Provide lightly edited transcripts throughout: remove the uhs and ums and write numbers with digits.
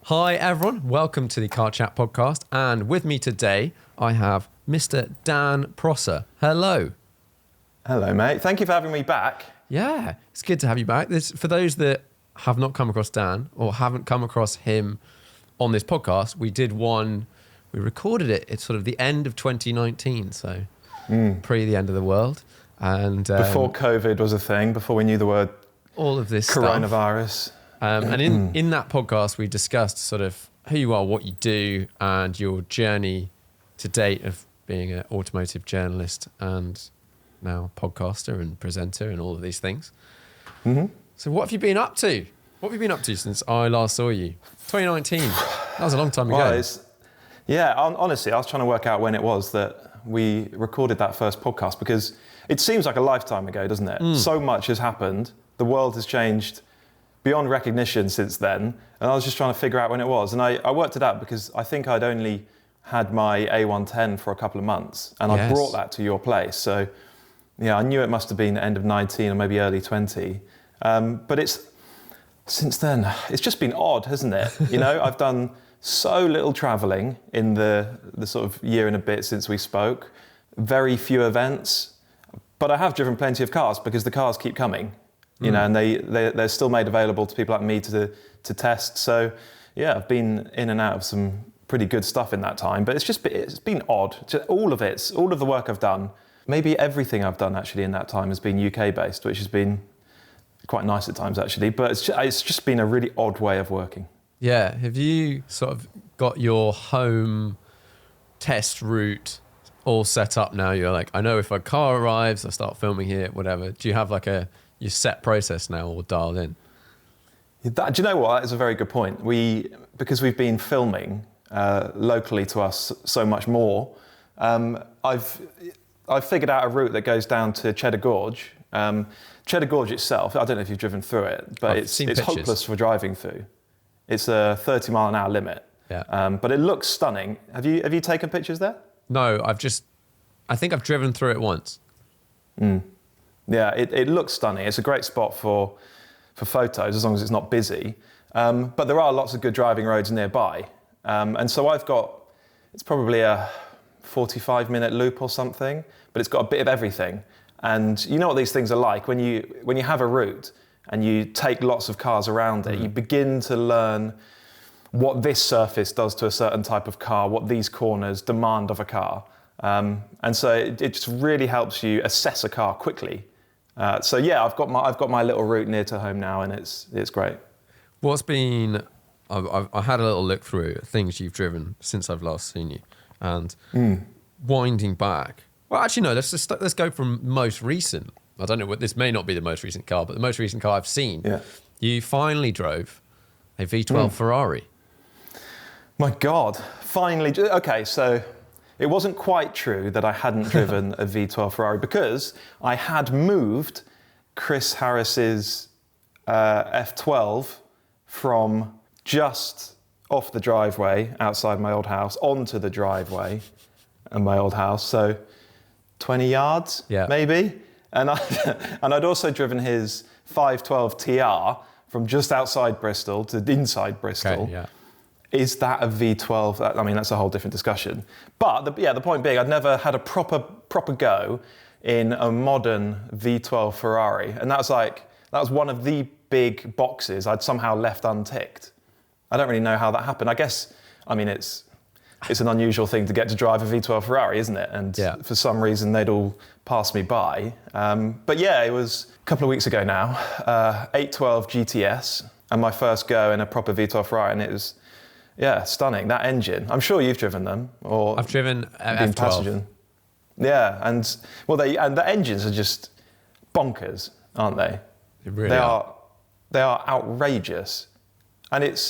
Hi everyone, welcome to the Car Chat podcast, and with me today I have Mr. Dan Prosser. Hello. Hello mate, thank you for having me back. Yeah, it's good to have you back. For those that have not come across Dan or haven't come across him on this podcast, we recorded it at sort of the end of 2019, so pre the end of the world. And before COVID was a thing, before we knew the word all of this coronavirus. Stuff. And in that podcast, we discussed sort of who you are, what you do, and your journey to date of being an automotive journalist and now podcaster and presenter and all of these things. Mm-hmm. So what have you been up to? What have you been up to since I last saw you? 2019. That was a long time ago. Honestly, I was trying to work out when it was that we recorded that first podcast because it seems like a lifetime ago, doesn't it? So much has happened. The world has changed beyond recognition since then, and I was just trying to figure out when it was. And I worked it out because I think I'd only had my A110 for a couple of months, and I brought that to your place. So, yeah, I knew it must have been the end of 19 or maybe early 20. But since then, it's just been odd, hasn't it? You know, I've done so little traveling in the sort of year and a bit since we spoke, very few events, but I have driven plenty of cars because the cars keep coming. You know, and they're still made available to people like me to test. So, yeah, I've been in and out of some pretty good stuff in that time. But it's been odd. All of the work I've done, maybe everything I've done actually in that time has been UK based, which has been quite nice at times actually. But it's just been a really odd way of working. Yeah. Have you sort of got your home test route all set up now? You're like, I know if a car arrives, I start filming here, whatever. Do you have like your set process now all dialed in? Do you know what? That is a very good point. Because we've been filming locally to us so much more, I've figured out a route that goes down to Cheddar Gorge. Cheddar Gorge itself, I don't know if you've driven through it, but it's hopeless for driving through. It's a 30 mile an hour limit. Yeah. But it looks stunning. Have you taken pictures there? No, I think I've driven through it once. Yeah, it looks stunning. It's a great spot for photos as long as it's not busy. But there are lots of good driving roads nearby. And so it's probably a 45-minute loop or something, but it's got a bit of everything. And you know what these things are like. When you have a route and you take lots of cars around it, you begin to learn what this surface does to a certain type of car, what these corners demand of a car. And so it just really helps you assess a car quickly. So yeah, I've got my little route near to home now, and it's great. What's been? I had a little look through things you've driven since I've last seen you, and winding back. Well, actually, no. Let's go from most recent. I don't know what this may not be the most recent car, but the most recent car I've seen. Yeah. You finally drove a V12 Ferrari. My God, finally. Okay, so. It wasn't quite true that I hadn't driven a V12 Ferrari because I had moved Chris Harris's F12 from just off the driveway outside my old house onto the driveway of my old house. So 20 yards, maybe. And I'd also driven his 512 TR from just outside Bristol to inside Bristol. Okay, yeah. Is that a V12? I mean, that's a whole different discussion. But the point being, I'd never had a proper go in a modern V12 Ferrari. And that was one of the big boxes I'd somehow left unticked. I don't really know how that happened. It's an unusual thing to get to drive a V12 Ferrari, isn't it? And for some reason, they'd all pass me by. But yeah, it was a couple of weeks ago now, 812 GTS, and my first go in a proper V12 Ferrari, and it was... Yeah, stunning. That engine. I'm sure you've driven them. Or I've driven F12. Passenger. Yeah, and the engines are just bonkers, aren't they? They really are. They are outrageous. And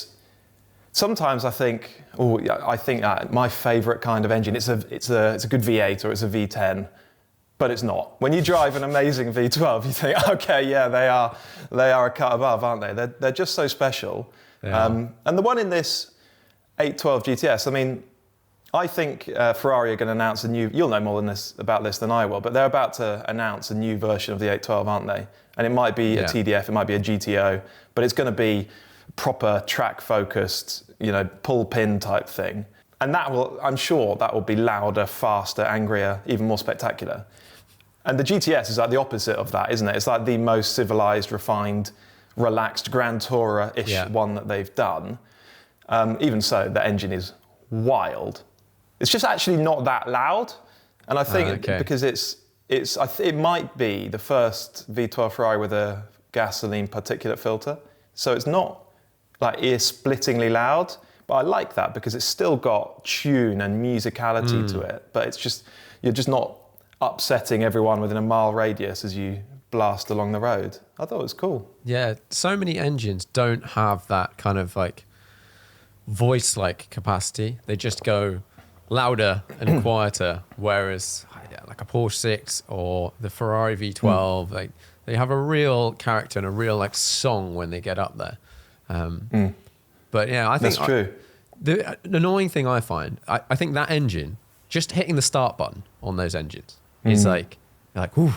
sometimes I think my favourite kind of engine, it's a good V8 or it's a V10, but it's not. When you drive an amazing V12, you think, okay, yeah, they are a cut above, aren't they? They're just so special. And the one in this 812 GTS, I mean, I think Ferrari are going to announce you'll know more about this than I will, but they're about to announce a new version of the 812, aren't they? And it might be a TDF, it might be a GTO, but it's going to be proper track-focused, pull pin type thing. And I'm sure that will be louder, faster, angrier, even more spectacular. And the GTS is like the opposite of that, isn't it? It's like the most civilized, refined, relaxed Grand Tourer-ish one that they've done. Even so, the engine is wild. It's just actually not that loud. And I think because it might be the first V12 Ferrari with a gasoline particulate filter. So it's not like ear-splittingly loud, but I like that because it's still got tune and musicality to it. But you're just not upsetting everyone within a mile radius as you blast along the road. I thought it was cool. Yeah, so many engines don't have that kind of like voice-like capacity. They just go louder and quieter, whereas like a Porsche 6 or the Ferrari V12, like they have a real character and a real like song when they get up there. But yeah, I think that's true. The annoying thing I find, I think that engine, just hitting the start button on those engines is like, you're like, ooh,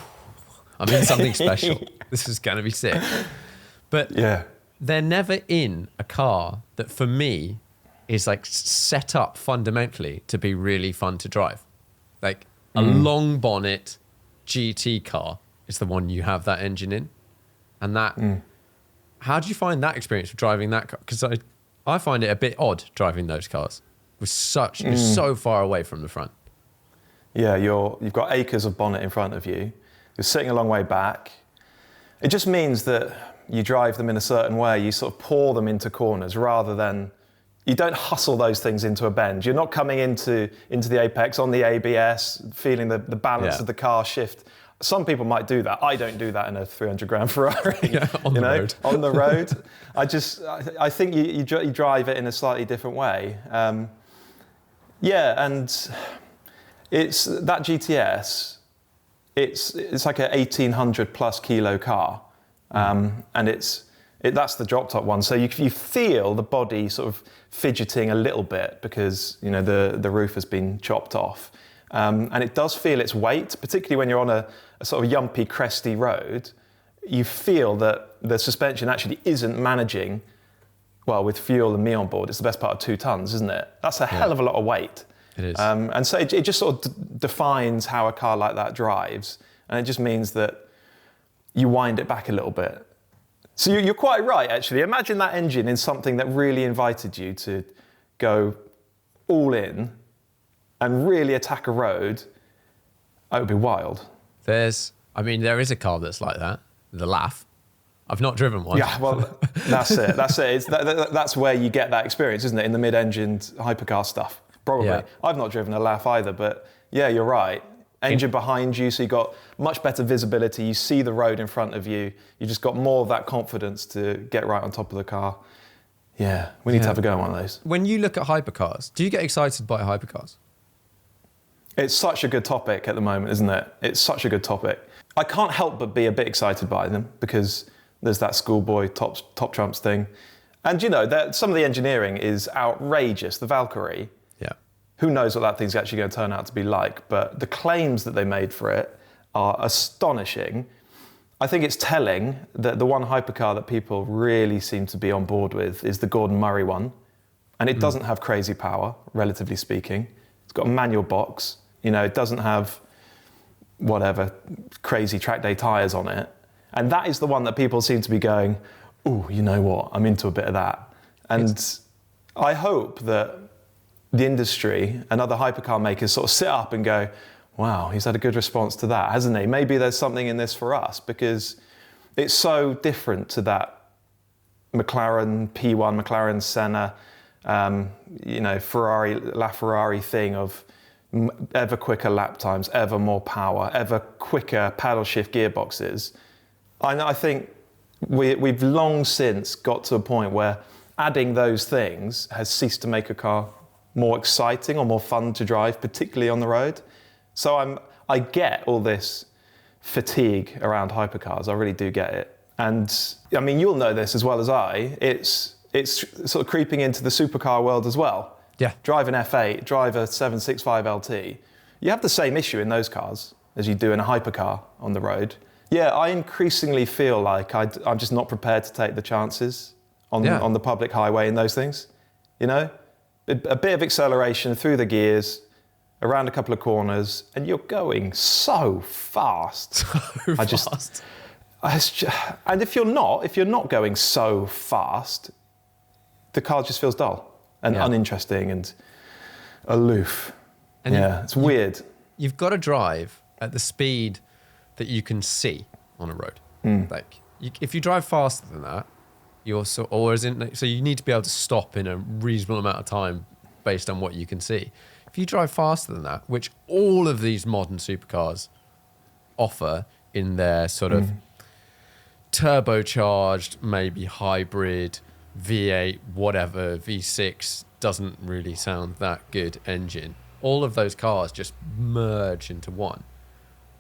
I'm in something special. This is going to be sick. But they're never in a car that for me is like set up fundamentally to be really fun to drive. Like a long bonnet GT car is the one you have that engine in. And that, how do you find that experience of driving that car? Because I find it a bit odd driving those cars. You're so far away from the front. Yeah, you've got acres of bonnet in front of you. You're sitting a long way back. It just means that you drive them in a certain way. You sort of pour them into corners rather than, you don't hustle those things into a bend. You're not coming into the apex on the ABS, feeling the balance of the car shift. Some people might do that. I don't do that in a 300 grand Ferrari. On the road. On the road. I think you drive it in a slightly different way. And it's that GTS. It's like a 1,800 plus kilo car, and that's the drop top one. So you feel the body sort of fidgeting a little bit because the roof has been chopped off, and it does feel its weight, particularly when you're on a sort of yumpy, cresty road. You feel that the suspension actually isn't managing well with fuel and me on board. It's the best part of 2 tons, isn't it? That's a hell of a lot of weight. It is. And so it just sort of defines how a car like that drives. And it just means that you wind it back a little bit. So you're quite right, actually. Imagine that engine in something that really invited you to go all in and really attack a road. It would be wild. There is a car that's like that, the Laugh. I've not driven one. Yeah, well, that's it. That's where you get that experience, isn't it? In the mid-engined hypercar stuff. Probably. Yeah. I've not driven a Laugh either, but yeah, you're right. Engine behind you, so you've got much better visibility. You see the road in front of you. You just got more of that confidence to get right on top of the car. Yeah, we need to have a go on one of those. When you look at hypercars, do you get excited by hypercars? It's such a good topic at the moment, isn't it? It's such a good topic. I can't help but be a bit excited by them because there's that schoolboy top trumps thing. And some of the engineering is outrageous. The Valkyrie. Who knows what that thing's actually going to turn out to be like, but the claims that they made for it are astonishing. I think it's telling that the one hypercar that people really seem to be on board with is the Gordon Murray one. And it doesn't have crazy power, relatively speaking. It's got a manual box. It doesn't have crazy track day tyres on it. And that is the one that people seem to be going, ooh, you know what, I'm into a bit of that. And I hope that the industry and other hypercar makers sort of sit up and go, wow, he's had a good response to that, hasn't he? Maybe there's something in this for us because it's so different to that McLaren P1, McLaren Senna, Ferrari, LaFerrari thing of ever quicker lap times, ever more power, ever quicker paddle shift gearboxes. I think we've long since got to a point where adding those things has ceased to make a car more exciting or more fun to drive, particularly on the road. So I get all this fatigue around hypercars. I really do get it. And I mean, you'll know this as well as I. It's sort of creeping into the supercar world as well. Yeah. Drive an F8, drive a 765 LT. You have the same issue in those cars as you do in a hypercar on the road. Yeah, I increasingly feel like I'm just not prepared to take the chances on the public highway in those things. You know, a bit of acceleration through the gears, around a couple of corners, and you're going so fast. Fast. And if you're not going so fast, the car just feels dull and uninteresting and aloof. And it's weird. You've got to drive at the speed that you can see on a road. Like, if you drive faster than that, so you need to be able to stop in a reasonable amount of time based on what you can see. If you drive faster than that, which all of these modern supercars offer in their sort of turbocharged, maybe hybrid, V8, whatever, V6, doesn't really sound that good engine. All of those cars just merge into one.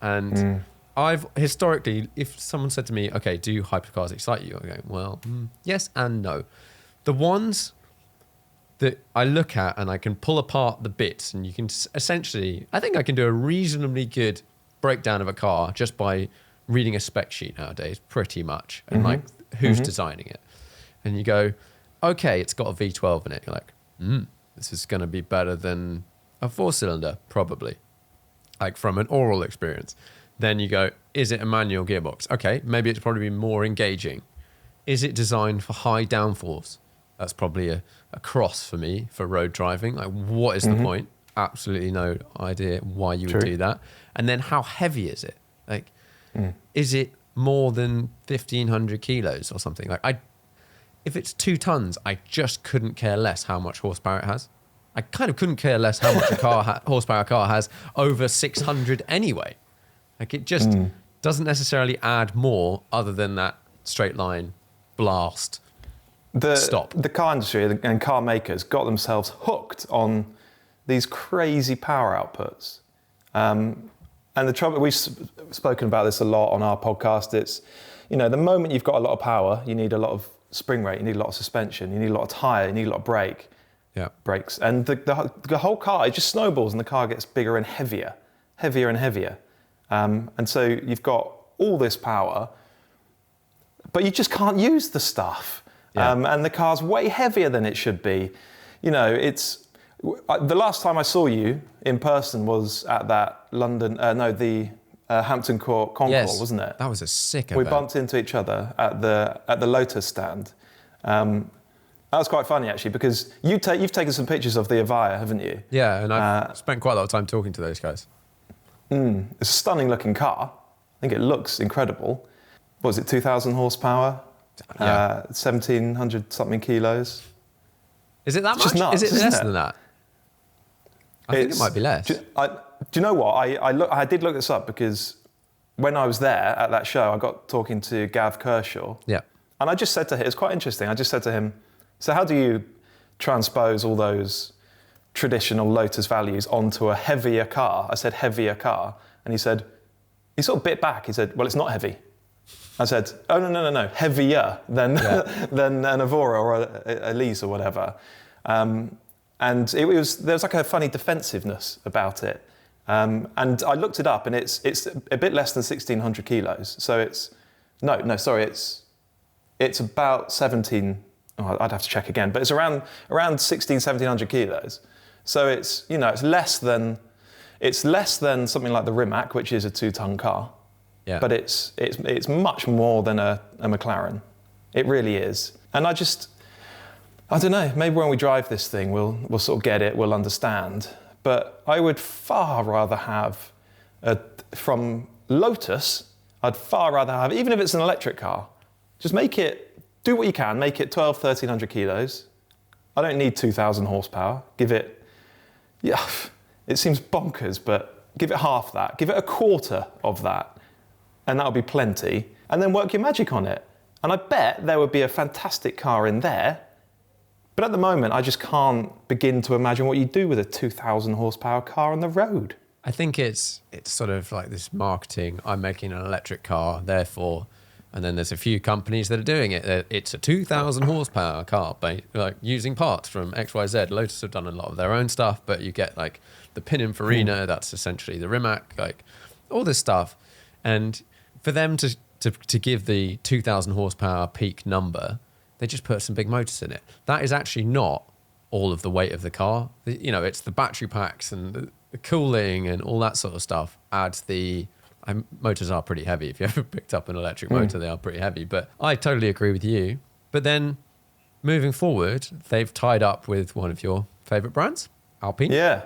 And I've historically, if someone said to me, okay, do hypercars excite you? I go, well, yes and no. The ones that I look at and I can pull apart the bits, and you can essentially, I think I can do a reasonably good breakdown of a car just by reading a spec sheet nowadays, pretty much, and like who's designing it. And you go, okay, it's got a V12 in it. You're like, this is going to be better than a 4-cylinder, probably, like from an oral experience. Then you go, is it a manual gearbox? Okay, maybe it's probably more engaging. Is it designed for high downforce? That's probably a cross for me for road driving. Like, what is the point? Absolutely no idea why you would do that. And then how heavy is it? Like, is it more than 1,500 kilos or something? Like, if it's 2 tons, I just couldn't care less how much horsepower it has. I kind of couldn't care less how much horsepower a car has over 600 anyway. Like, it just doesn't necessarily add more other than that straight line blast stop. The car industry and car makers got themselves hooked on these crazy power outputs. And the trouble, we've spoken about this a lot on our podcast, it's, the moment you've got a lot of power, you need a lot of spring rate, you need a lot of suspension, you need a lot of tyre, you need a lot of brakes. And the whole car, it just snowballs and the car gets bigger and heavier. And so you've got all this power, but you just can't use the stuff. And the car's way heavier than it should be. The last time I saw you in person was at that Hampton Concourse, wasn't it? That was a sick event. We bumped into each other at the Lotus stand. That was quite funny, actually, because you've taken some pictures of the Avaya, haven't you? Yeah, and I've spent quite a lot of time talking to those guys. It's a stunning looking car. I think it looks incredible. What was it, 2,000 horsepower? 1,700 something kilos. Is it that it's much? Just nuts, is it less than that? I think it might be less. Do you know what? I did look this up because when I was there at that show, I got talking to Gav Kershaw. Yeah. And I just said to him, it's quite interesting. I just said to him, so how do you transpose all those traditional Lotus values onto a heavier car? I said, heavier car. And he said, he sort of bit back. He said, well, it's not heavy. I said, oh, no, heavier than than an Evora or a Elise or whatever. And there was like a funny defensiveness about it. And I looked it up, and it's a bit less than 1,600 kilos. So it's about 17. Oh, I'd have to check again, but it's around 1,700 kilos. So it's less than something like the Rimac, which is a 2-ton car. Yeah. But it's much more than a McLaren. It really is. And I don't know, maybe when we drive this thing, we'll sort of get it, we'll understand. But I would far rather have, from Lotus, I'd far rather have, even if it's an electric car, just do what you can, make it 1,300 kilos. I don't need 2,000 horsepower. It seems bonkers, but give it half that. Give it a quarter of that. And that'll be plenty, and then work your magic on it. And I bet there would be a fantastic car in there, but at the moment, I just can't begin to imagine what you do with a 2,000 horsepower car on the road. I think it's sort of like this marketing, I'm making an electric car, therefore, and then there's a few companies that are doing it. It's a 2,000 horsepower car, like using parts from XYZ. Lotus have done a lot of their own stuff, but you get like the Pininfarina, that's essentially the Rimac, like all this stuff. And for them to give the 2,000 horsepower peak number they just put some big motors in it. That is actually not all of the weight of the car. You know, it's the battery packs and the cooling and all that sort of stuff adds the... motors are pretty heavy. If you ever picked up an electric motor, they are pretty heavy. But I totally agree with you. But then moving forward, they've tied up with one of your favourite brands, Alpine. Yeah.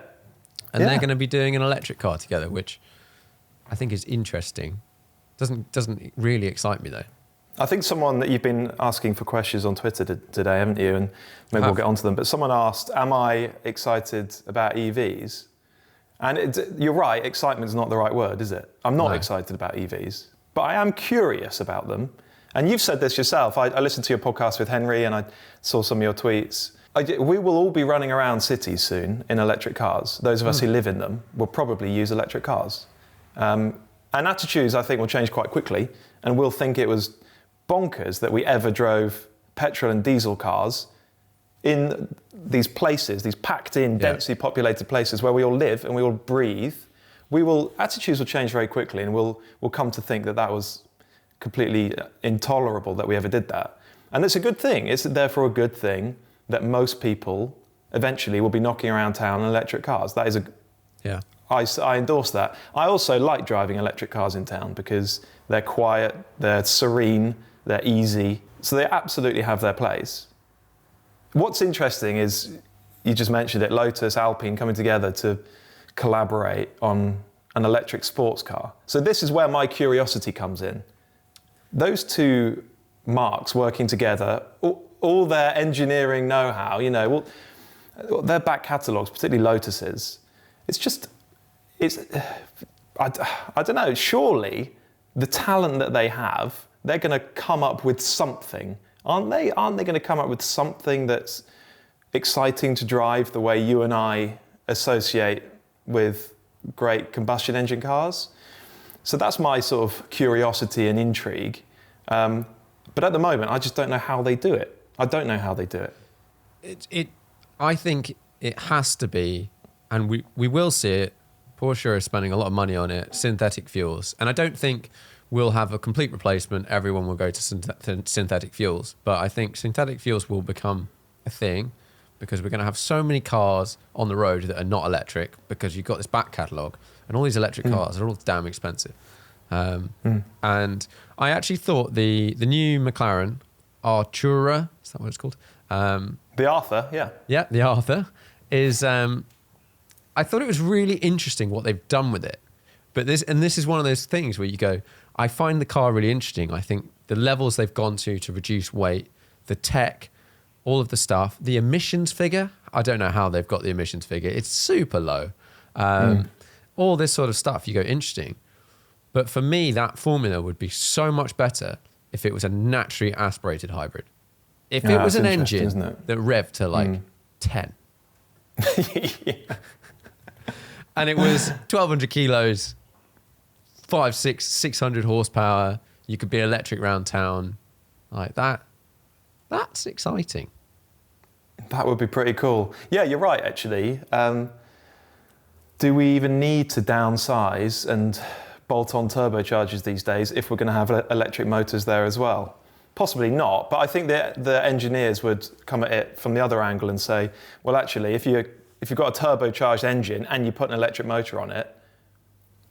And they're going to be doing an electric car together, which I think is interesting. Doesn't really excite me, though. I think someone that you've been asking for questions on Twitter today, haven't you? And maybe we'll get onto them. But someone asked, am I excited about EVs? And you're right, excitement is not the right word, is it? I'm not excited about EVs, but I am curious about them. And you've said this yourself. I listened to your podcast with Henry and I saw some of your tweets. We will all be running around cities soon in electric cars. Those of us who live in them will probably use electric cars. And attitudes, I think, will change quite quickly. And we'll think it was bonkers that we ever drove petrol and diesel cars in these places, these packed in, densely populated places where we all live and we all breathe. Attitudes will change very quickly, and we'll come to think that that was completely intolerable that we ever did that. And it's a good thing. It's therefore a good thing that most people eventually will be knocking around town in electric cars. That is I endorse that. I also like driving electric cars in town because they're quiet, they're serene, they're easy. So they absolutely have their place. What's interesting is, you just mentioned it, Lotus, Alpine coming together to collaborate on an electric sports car. So this is where my curiosity comes in. Those two marques working together, all their engineering know-how, their back catalogues, particularly Lotus's, I don't know, surely the talent that they have, they're going to come up with something. Aren't they going to come up with something that's exciting to drive the way you and I associate with great combustion engine cars? So that's my sort of curiosity and intrigue. But at the moment, I just don't know how they do it. I don't know how they do it. I think it has to be, and we will see it. Porsche is spending a lot of money on it, synthetic fuels. And I don't think we'll have a complete replacement. Everyone will go to synthetic fuels. But I think synthetic fuels will become a thing because we're going to have so many cars on the road that are not electric because you've got this back catalogue and all these electric cars are all damn expensive. And I actually thought the new McLaren Artura, is that what it's called? The Arthur, yeah. Yeah, the Arthur is... I thought it was really interesting what they've done with it. But this is one of those things where you go, I find the car really interesting. I think the levels they've gone to reduce weight, the tech, all of the stuff, the emissions figure. I don't know how they've got the emissions figure. It's super low. All this sort of stuff, you go, interesting. But for me, that formula would be so much better if it was a naturally aspirated hybrid. If it was an engine that revved to 10. Yeah. And it was 1,200 kilos, 600 horsepower. You could be electric round town like that. That's exciting. That would be pretty cool. Yeah, you're right, actually. Do we even need to downsize and bolt on turbochargers these days if we're going to have electric motors there as well? Possibly not, but I think the engineers would come at it from the other angle and say, well, actually, if you've got a turbocharged engine and you put an electric motor on it,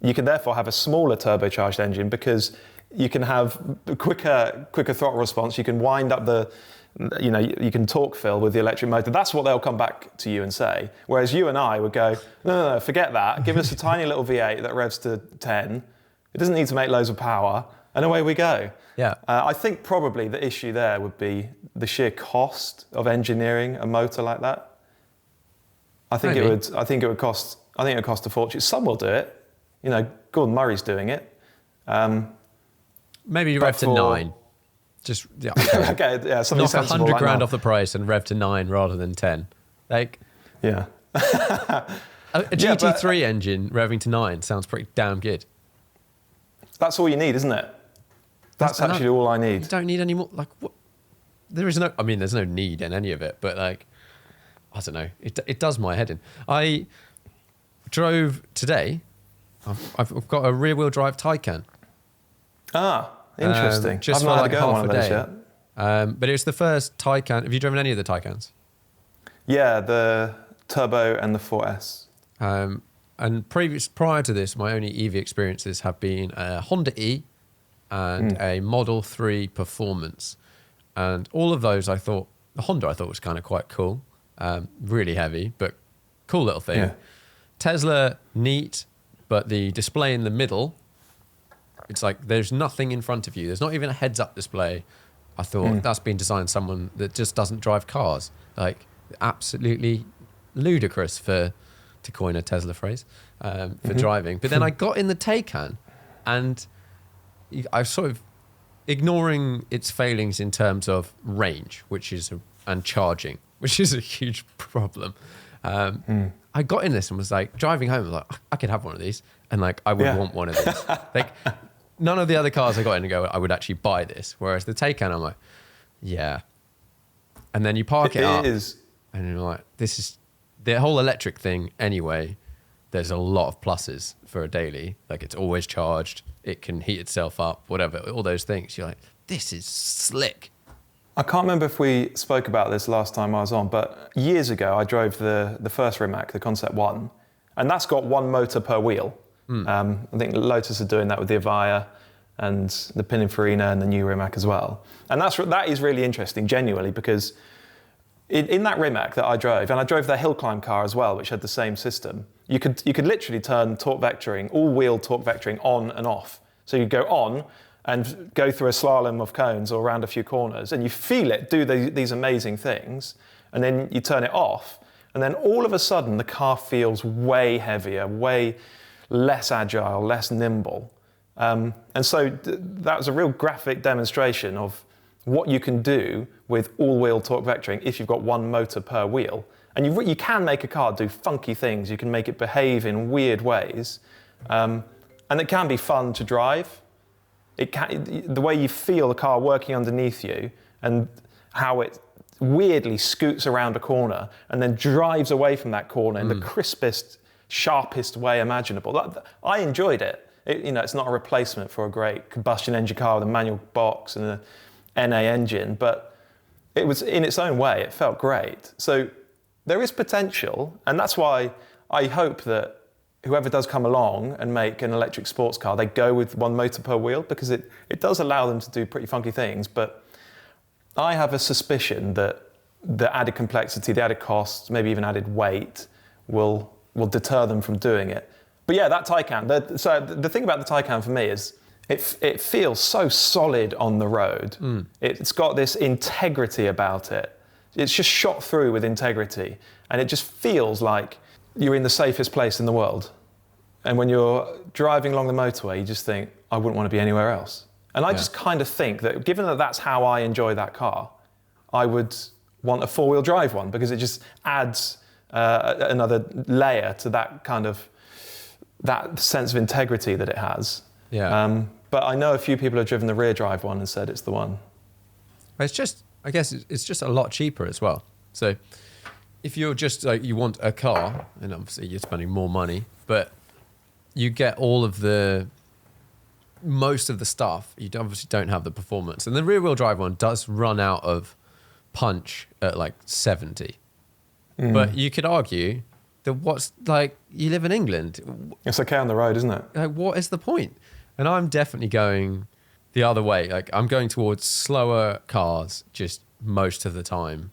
you can therefore have a smaller turbocharged engine because you can have quicker throttle response. You can wind up you can torque fill with the electric motor. That's what they'll come back to you and say. Whereas you and I would go, no, forget that. Give us a tiny little V8 that revs to 10. It doesn't need to make loads of power. And away we go. Yeah. I think probably the issue there would be the sheer cost of engineering a motor like that. I think it would cost a fortune. Some will do it. Gordon Murray's doing it. Maybe rev to 9. Just okay, yeah, something knock sensible. 100 grand off the price and rev to 9 rather than 10. Yeah. a GT3 engine revving to 9 sounds pretty damn good. That's all you need, isn't it? That's actually all I need. You don't need any more. What? There's no need in any of it, but I don't know. It does my head in. I drove today. I've got a rear-wheel drive Taycan. Ah, interesting. Just I've not for had to go on one of those yet. But it was the first Taycan. Have you driven any of the Taycans? Yeah, the Turbo and the 4S. And prior to this, my only EV experiences have been a Honda E and a Model 3 Performance. And all of those, the Honda I thought was kind of quite cool. Really heavy, but cool little thing. Yeah. Tesla, neat, but the display in the middle, it's like there's nothing in front of you. There's not even a heads-up display. I thought that's been designed someone that just doesn't drive cars. Like, absolutely ludicrous to coin a Tesla phrase, for driving. But then I got in the Taycan, and I was sort of ignoring its failings in terms of range, and charging, which is a huge problem. I got in this and was like, driving home, I was like, I could have one of these, and like I would want one of these. Like, none of the other cars I got in and go, I would actually buy this. Whereas the Taycan, I'm like, yeah. And then you park it up, and you're like, this is the whole electric thing anyway. There's a lot of pluses for a daily. Like, it's always charged. It can heat itself up, whatever, all those things. You're like, this is slick. I can't remember if we spoke about this last time I was on, but years ago I drove the first Rimac, the Concept 1, and that's got one motor per wheel. I think Lotus are doing that with the Avaya and the Pininfarina and the new Rimac as well. And that is really interesting, genuinely, because in that Rimac that I drove, and I drove their hill climb car as well, which had the same system, you could literally turn torque vectoring, all-wheel torque vectoring on and off. So you go on and go through a slalom of cones or around a few corners, and you feel it do these amazing things, and then you turn it off, and then all of a sudden the car feels way heavier, way less agile, less nimble. And so that was a real graphic demonstration of what you can do with all-wheel torque vectoring if you've got one motor per wheel. And you can make a car do funky things. You can make it behave in weird ways. And it can be fun to drive. The way you feel the car working underneath you and how it weirdly scoots around a corner and then drives away from that corner in the crispest, sharpest way imaginable. I enjoyed it. It's not a replacement for a great combustion engine car with a manual box and a NA engine, but it was, in its own way, it felt great. So there is potential, and that's why I hope that whoever does come along and make an electric sports car, they go with one motor per wheel, because it does allow them to do pretty funky things. But I have a suspicion that the added complexity, the added costs, maybe even added weight will deter them from doing it. But yeah, that Taycan, so the thing about the Taycan for me is it feels so solid on the road. It's got this integrity about it. It's just shot through with integrity, and it just feels like you're in the safest place in the world. And when you're driving along the motorway, you just think, I wouldn't want to be anywhere else. And I just kind of think that, given that that's how I enjoy that car, I would want a four-wheel drive one, because it just adds another layer to that sense of integrity that it has. Yeah. But I know a few people have driven the rear drive one and said it's the one. It's just, I guess it's just a lot cheaper as well. So if you're just like, you want a car, and obviously you're spending more money, but you get most of the stuff, you obviously don't have the performance. And the rear wheel drive one does run out of punch at like 70. But you could argue that you live in England. It's okay on the road, isn't it? Like, what is the point? And I'm definitely going the other way. Like, I'm going towards slower cars just most of the time.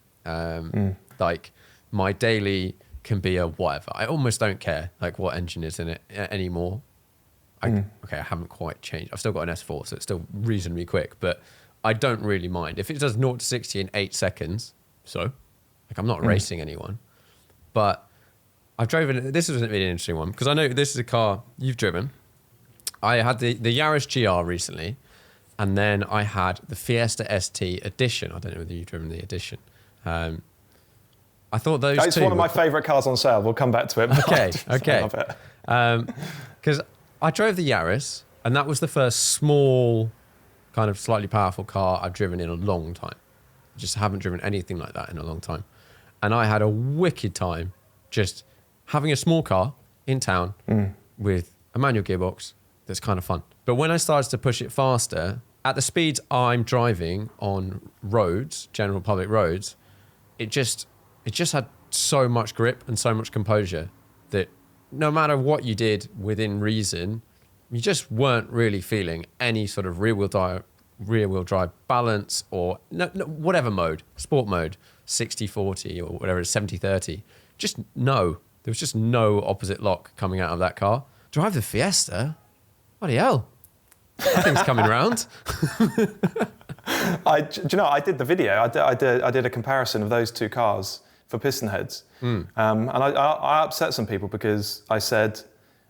Like, my daily can be a whatever. I almost don't care like what engine is in it anymore. I haven't quite changed. I've still got an S4, so it's still reasonably quick, but I don't really mind. If it does 0 to 60 in 8 seconds, so, like, I'm not racing anyone. But I've driven, this was a really interesting one, because I know this is a car you've driven. I had the Yaris GR recently, and then I had the Fiesta ST Edition. I don't know whether you've driven the Edition. I thought those It's one of my favourite cars on sale. We'll come back to it. Okay. I love it. Because I drove the Yaris, and that was the first small, kind of slightly powerful car I've driven in a long time. I just haven't driven anything like that in a long time. And I had a wicked time just having a small car in town with a manual gearbox. That's kind of fun. But when I started to push it faster, at the speeds I'm driving on roads, general public roads, it just had so much grip and so much composure that no matter what you did within reason, you just weren't really feeling any sort of rear wheel drive balance or no, whatever mode, sport mode, 60-40 or whatever, 70-30. Just no. There was just no opposite lock coming out of that car. Drive the Fiesta? Bloody hell. That thing's coming around. Do you know, I did the video. I did a comparison of those two cars for piston heads. And I upset some people because I said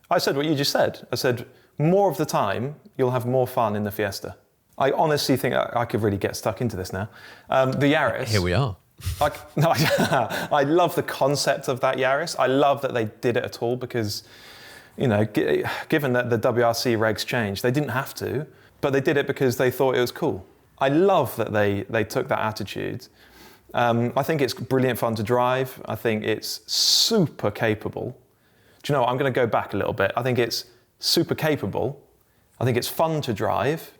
what you just said. I said, more of the time, you'll have more fun in the Fiesta. I honestly think I could really get stuck into this now. The Yaris. Here we are. I love the concept of that Yaris. I love that they did it at all because, you know, given that the WRC regs changed, they didn't have to, but they did it because they thought it was cool. I love that they took that attitude. I think it's brilliant fun to drive. I think it's super capable. Do you know what? I'm going to go back a little bit. I think it's super capable. I think it's fun to drive,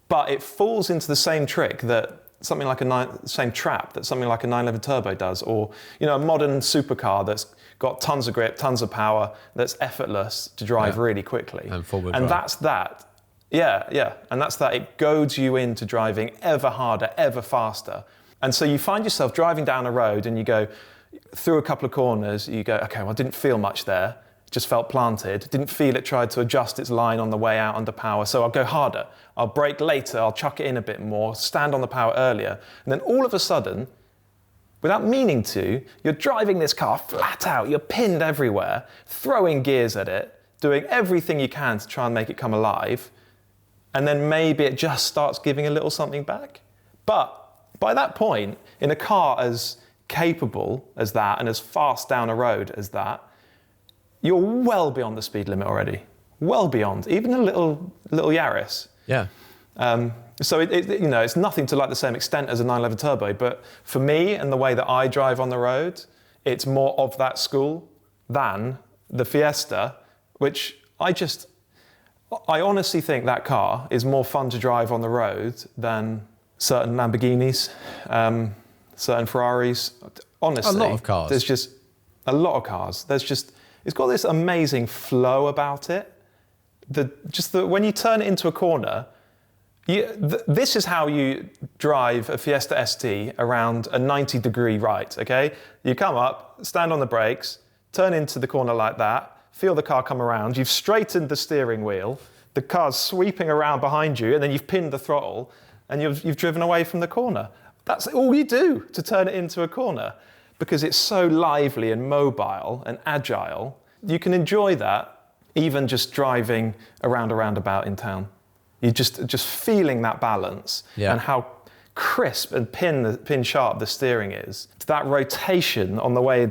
but it falls into the same trick that something like same trap that something like a 911 Turbo does, or, you know, a modern supercar that's got tons of grip, tons of power, that's effortless to drive really quickly. And forward and drive. That's that. Yeah. And that's that. It goads you into driving ever harder, ever faster. And so you find yourself driving down a road and you go through a couple of corners, you go, okay, well, I didn't feel much there. It just felt planted. Didn't feel it tried to adjust its line on the way out under power. So I'll go harder. I'll brake later. I'll chuck it in a bit more, stand on the power earlier. And then all of a sudden, without meaning to, you're driving this car flat out. You're pinned everywhere, throwing gears at it, doing everything you can to try and make it come alive. And then maybe it just starts giving a little something back. But by that point, in a car as capable as that and as fast down a road as that, you're well beyond the speed limit already. Well beyond. Even a little Yaris. Yeah. So you know, it's nothing to like the same extent as a 911 Turbo, but for me and the way that I drive on the road, it's more of that school than the Fiesta, which I honestly think that car is more fun to drive on the road than certain Lamborghinis, certain Ferraris. Honestly, a lot of cars. There's just a lot of cars. It's got this amazing flow about it. When you turn it into a corner, this is how you drive a Fiesta ST around a 90-degree right, okay? You come up, stand on the brakes, turn into the corner like that, feel the car come around, you've straightened the steering wheel, the car's sweeping around behind you, and then you've pinned the throttle, and you've driven away from the corner. That's all you do to turn it into a corner, because it's so lively and mobile and agile. You can enjoy that even just driving around a roundabout in town. You're just feeling that balance and how crisp and pin sharp the steering is. That rotation on the way.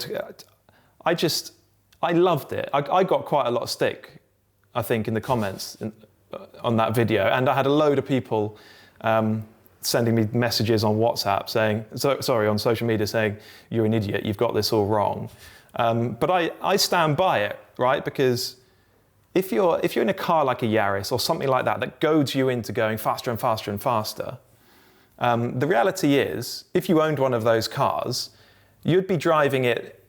I loved it. I got quite a lot of stick, I think, in the comments on that video, and I had a load of people sending me messages on WhatsApp on social media saying, you're an idiot, you've got this all wrong. But I stand by it, right? Because if you're in a car like a Yaris or something like that goads you into going faster and faster and faster, the reality is, if you owned one of those cars, you'd be driving it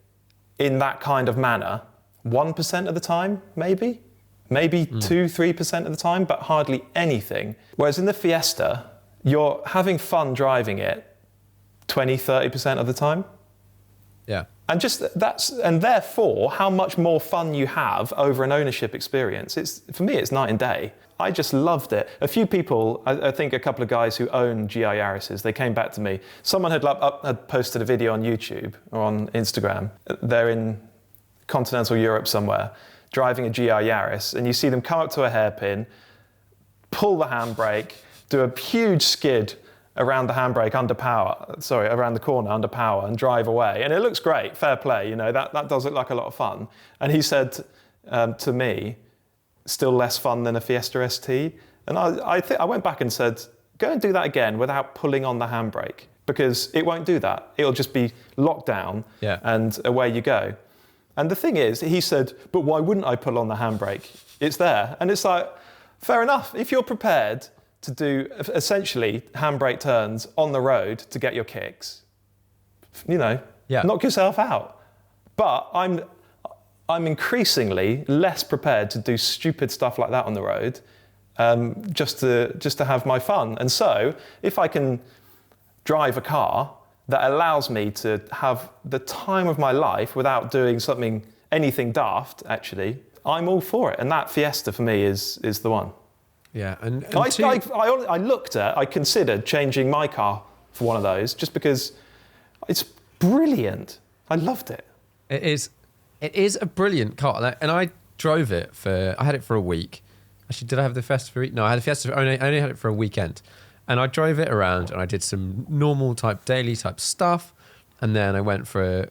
in that kind of manner 1% of the time, maybe 2-3% of the time, but hardly anything. Whereas in the Fiesta, you're having fun driving it 20-30% of the time. Yeah. And therefore, how much more fun you have over an ownership experience. For me, it's night and day. I just loved it. A few people, I think a couple of guys who own GI Yarises, they came back to me. Someone had posted a video on YouTube or on Instagram. They're in continental Europe somewhere, driving a GI Yaris, and you see them come up to a hairpin, pull the handbrake, do a huge skid around the handbrake around the corner under power and drive away. And it looks great, fair play, you know, that does look like a lot of fun. And he said to me, still less fun than a Fiesta ST. And I went back and said, go and do that again without pulling on the handbrake, because it won't do that. It'll just be locked down and away you go. And the thing is, he said, but why wouldn't I pull on the handbrake? It's there. And it's like, fair enough. If you're prepared to do essentially handbrake turns on the road to get your kicks, knock yourself out. But I'm increasingly less prepared to do stupid stuff like that on the road, just to have my fun. And so if I can drive a car that allows me to have the time of my life without doing anything daft, actually, I'm all for it. And that Fiesta for me is the one. Yeah, I considered changing my car for one of those just because it's brilliant. I loved it. It is a brilliant car. And I drove it I had it for a week. Actually, did I have the Fiesta for a week? No, I had the Fiesta, I only had it for a weekend. And I drove it around and I did some normal daily type stuff. And then I went for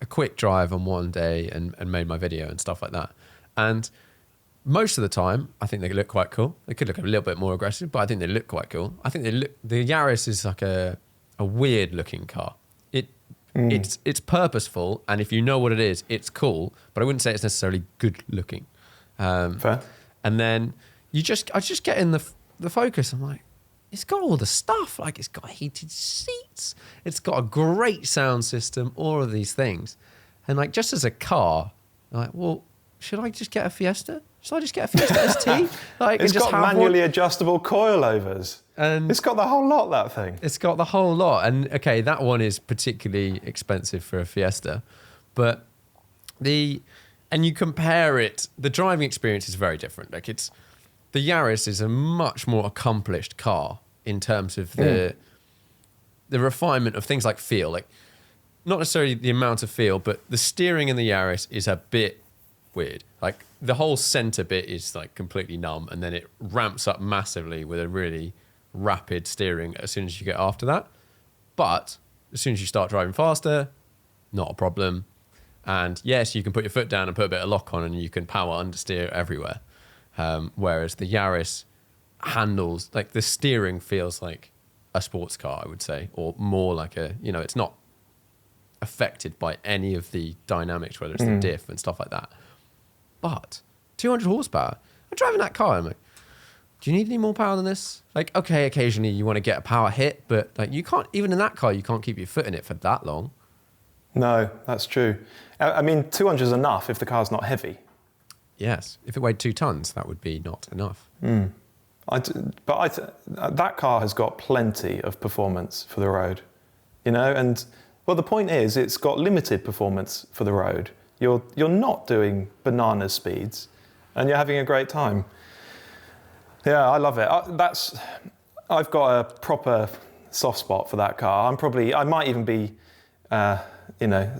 a quick drive on one day and made my video and stuff like that. And most of the time, I think they look quite cool. They could look a little bit more aggressive, but I think they look quite cool. I think the Yaris is like a weird looking car. It's purposeful, and if you know what it is, it's cool, but I wouldn't say it's necessarily good looking. Fair. And then I just get in the Focus. I'm like, it's got all the stuff. Like, it's got heated seats. It's got a great sound system, all of these things. And like, just as a car, I'm like, well, should I just get a Fiesta? Should I just get a Fiesta ST? It's got manually adjustable coilovers. And it's got the whole lot, that thing. It's got the whole lot. And okay, that one is particularly expensive for a Fiesta. But and you compare it, the driving experience is very different. Like, the Yaris is a much more accomplished car in terms of the refinement of things like feel. Like, not necessarily the amount of feel, but the steering in the Yaris is a bit weird. Like, the whole center bit is like completely numb, and then it ramps up massively with a really rapid steering as soon as you get after that. But as soon as you start driving faster, not a problem. And yes, you can put your foot down and put a bit of lock on and you can power understeer everywhere. Whereas the Yaris handles, like, the steering feels like a sports car, I would say, or more like it's not affected by any of the dynamics, whether it's the diff and stuff like that. But 200 horsepower, I'm driving that car, I'm like, do you need any more power than this? Like, okay, occasionally you want to get a power hit, but like, you can't, even in that car, you can't keep your foot in it for that long. No, that's true. I mean, 200 is enough if the car's not heavy. Yes, if it weighed 2 tons, that would be not enough. That car has got plenty of performance for the road, and well, the point is, it's got limited performance for the road. You're not doing banana speeds, and you're having a great time. Yeah, I love it. I've got a proper soft spot for that car. I might even be,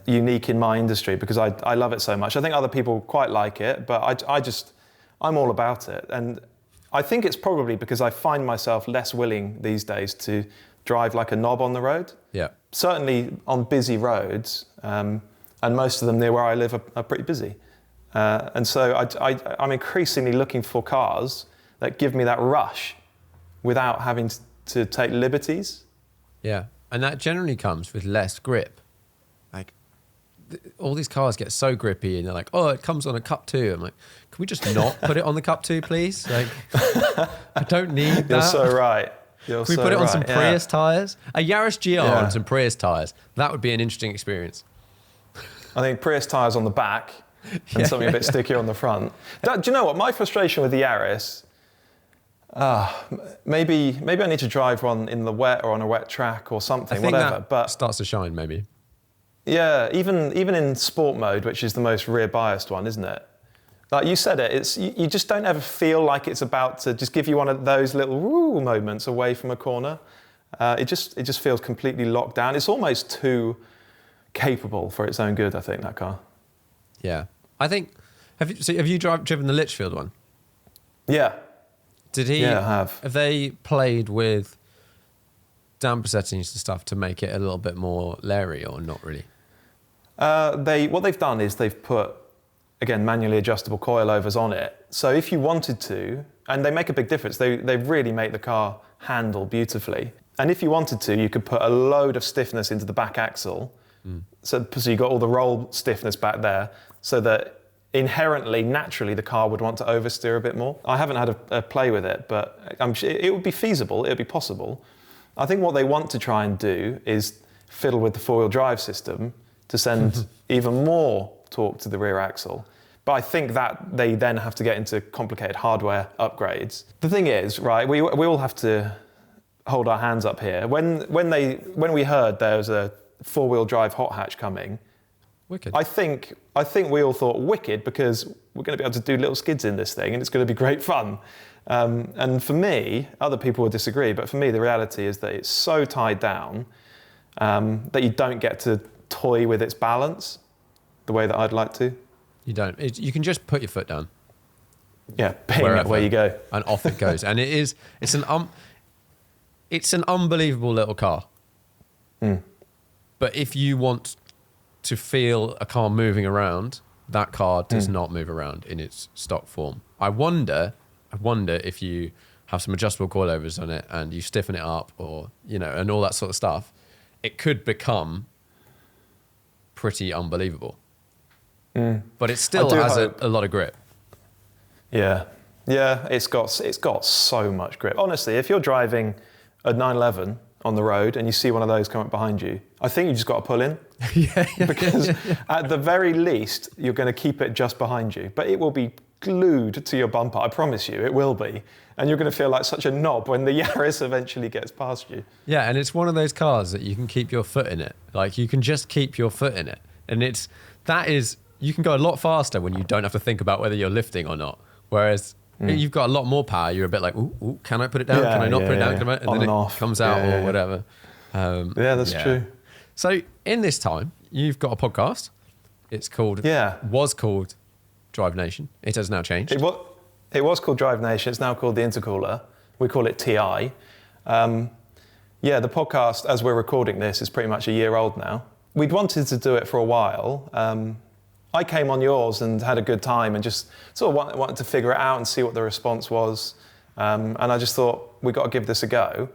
unique in my industry because I love it so much. I think other people quite like it, but I'm all about it. And I think it's probably because I find myself less willing these days to drive like a knob on the road. Yeah. Certainly on busy roads, and most of them near where I live are pretty busy. And so I'm increasingly looking for cars that give me that rush without having to take liberties. Yeah, and that generally comes with less grip. Like, all these cars get so grippy and they're like, oh, it comes on a Cup 2. I'm like, can we just not put it on the Cup 2, please? Like, I don't need that. You're so right. Can we put it on some Prius tyres? A Yaris GR on some Prius tyres. That would be an interesting experience. I think Prius tyres on the back and something a bit stickier on the front. Do you know what? My frustration with the Yaris, maybe I need to drive one in the wet or on a wet track or something, whatever. But starts to shine, maybe. Yeah, even in sport mode, which is the most rear-biased one, isn't it? Like you said you just don't ever feel like it's about to just give you one of those little woo moments away from a corner. It just feels completely locked down. It's almost too capable for its own good, I think, that car. Yeah. I think, have you driven the Litchfield one? Yeah. Yeah, I have. Have they played with damper settings and stuff to make it a little bit more leery, or not really? What they've done is they've put, again, manually adjustable coilovers on it. So if you wanted to, and they make a big difference, they really make the car handle beautifully. And if you wanted to, you could put a load of stiffness into the back axle. So you got all the roll stiffness back there, so that inherently, naturally, the car would want to oversteer a bit more. I haven't had a play with it, but I'm sure it would be feasible, it would be possible. I think what they want to try and do is fiddle with the four-wheel drive system to send even more torque to the rear axle. But I think that they then have to get into complicated hardware upgrades. The thing is, right, we all have to hold our hands up here. When we heard there was a four-wheel drive hot hatch coming, Wicked. I think we all thought wicked, because we're going to be able to do little skids in this thing and it's going to be great fun. And for me, other people will disagree, but for me the reality is that it's so tied down that you don't get to toy with its balance the way that I'd like to. You don't. You can just put your foot down. Yeah, bang, where you go. And off it goes. And it's an unbelievable little car. But if you want to feel a car moving around, that car does not move around in its stock form. I wonder if you have some adjustable coilovers on it and you stiffen it up, or, you know, and all that sort of stuff, it could become pretty unbelievable. But it still has a lot of grip. Yeah, it's got so much grip. Honestly, if you're driving a 911 on the road and you see one of those come up behind you, I think you just got to pull in. Because at the very least, you're going to keep it just behind you. But it will be glued to your bumper, I promise you, it will be. And you're going to feel like such a knob when the Yaris eventually gets past you. Yeah, and it's one of those cars that you can keep your foot in it. Like, you can just keep your foot in it. And you can go a lot faster when you don't have to think about whether you're lifting or not. Whereas you've got a lot more power. You're a bit like, ooh, can I put it down? Can I not put it down? And then it comes out or whatever. That's true. So in this time, you've got a podcast. It's called, was called Drive Nation. It has now changed. It was called Drive Nation. It's now called the Intercooler. We call it TI. The podcast, as we're recording this, is pretty much a year old now. We'd wanted to do it for a while. I came on yours and had a good time and just sort of wanted to figure it out and see what the response was. And I just thought, we got to give this a go.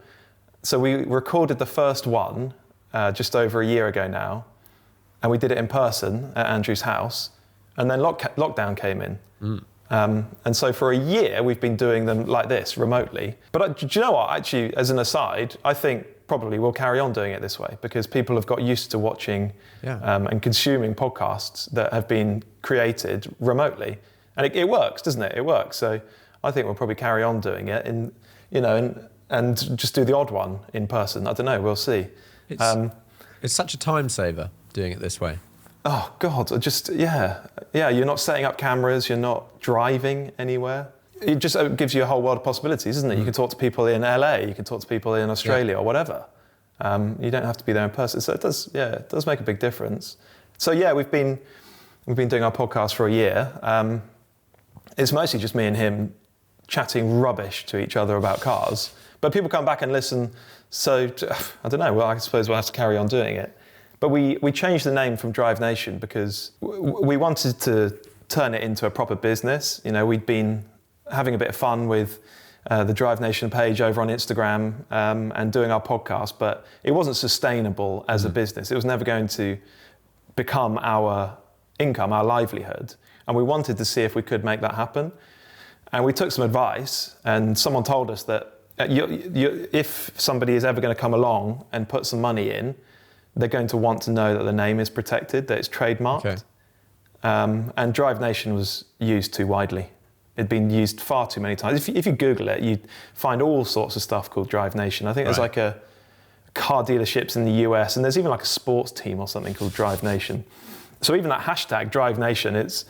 So we recorded the first one just over a year ago now. And we did it in person at Andrew's house. And then lockdown came in. And so for a year, we've been doing them like this, remotely. But do you know what? Actually, as an aside, I think probably we'll carry on doing it this way, because people have got used to watching and consuming podcasts that have been created remotely. And it works, doesn't it? It works. So I think we'll probably carry on doing it and just do the odd one in person. I don't know, we'll see. It's such a time saver doing it this way. Oh, God, you're not setting up cameras, you're not driving anywhere. It just gives you a whole world of possibilities, isn't it? You can talk to people in LA, you can talk to people in Australia or whatever. You don't have to be there in person. So it does make a big difference. So we've been doing our podcast for a year. It's mostly just me and him chatting rubbish to each other about cars. But people come back and listen, so I don't know, well, I suppose we'll have to carry on doing it. But we changed the name from Drive Nation because we wanted to turn it into a proper business. You know, we'd been having a bit of fun with the Drive Nation page over on Instagram and doing our podcast, but it wasn't sustainable as a business. It was never going to become our income, our livelihood. And we wanted to see if we could make that happen. And we took some advice, and someone told us that if somebody is ever going to come along and put some money in, they're going to want to know that the name is protected, that it's trademarked. Okay. And Drive Nation was used too widely. It'd been used far too many times. If you Google it, you'd find all sorts of stuff called Drive Nation. I think there's like a car dealerships in the US, and there's even like a sports team or something called Drive Nation. So even that hashtag Drive Nation, it's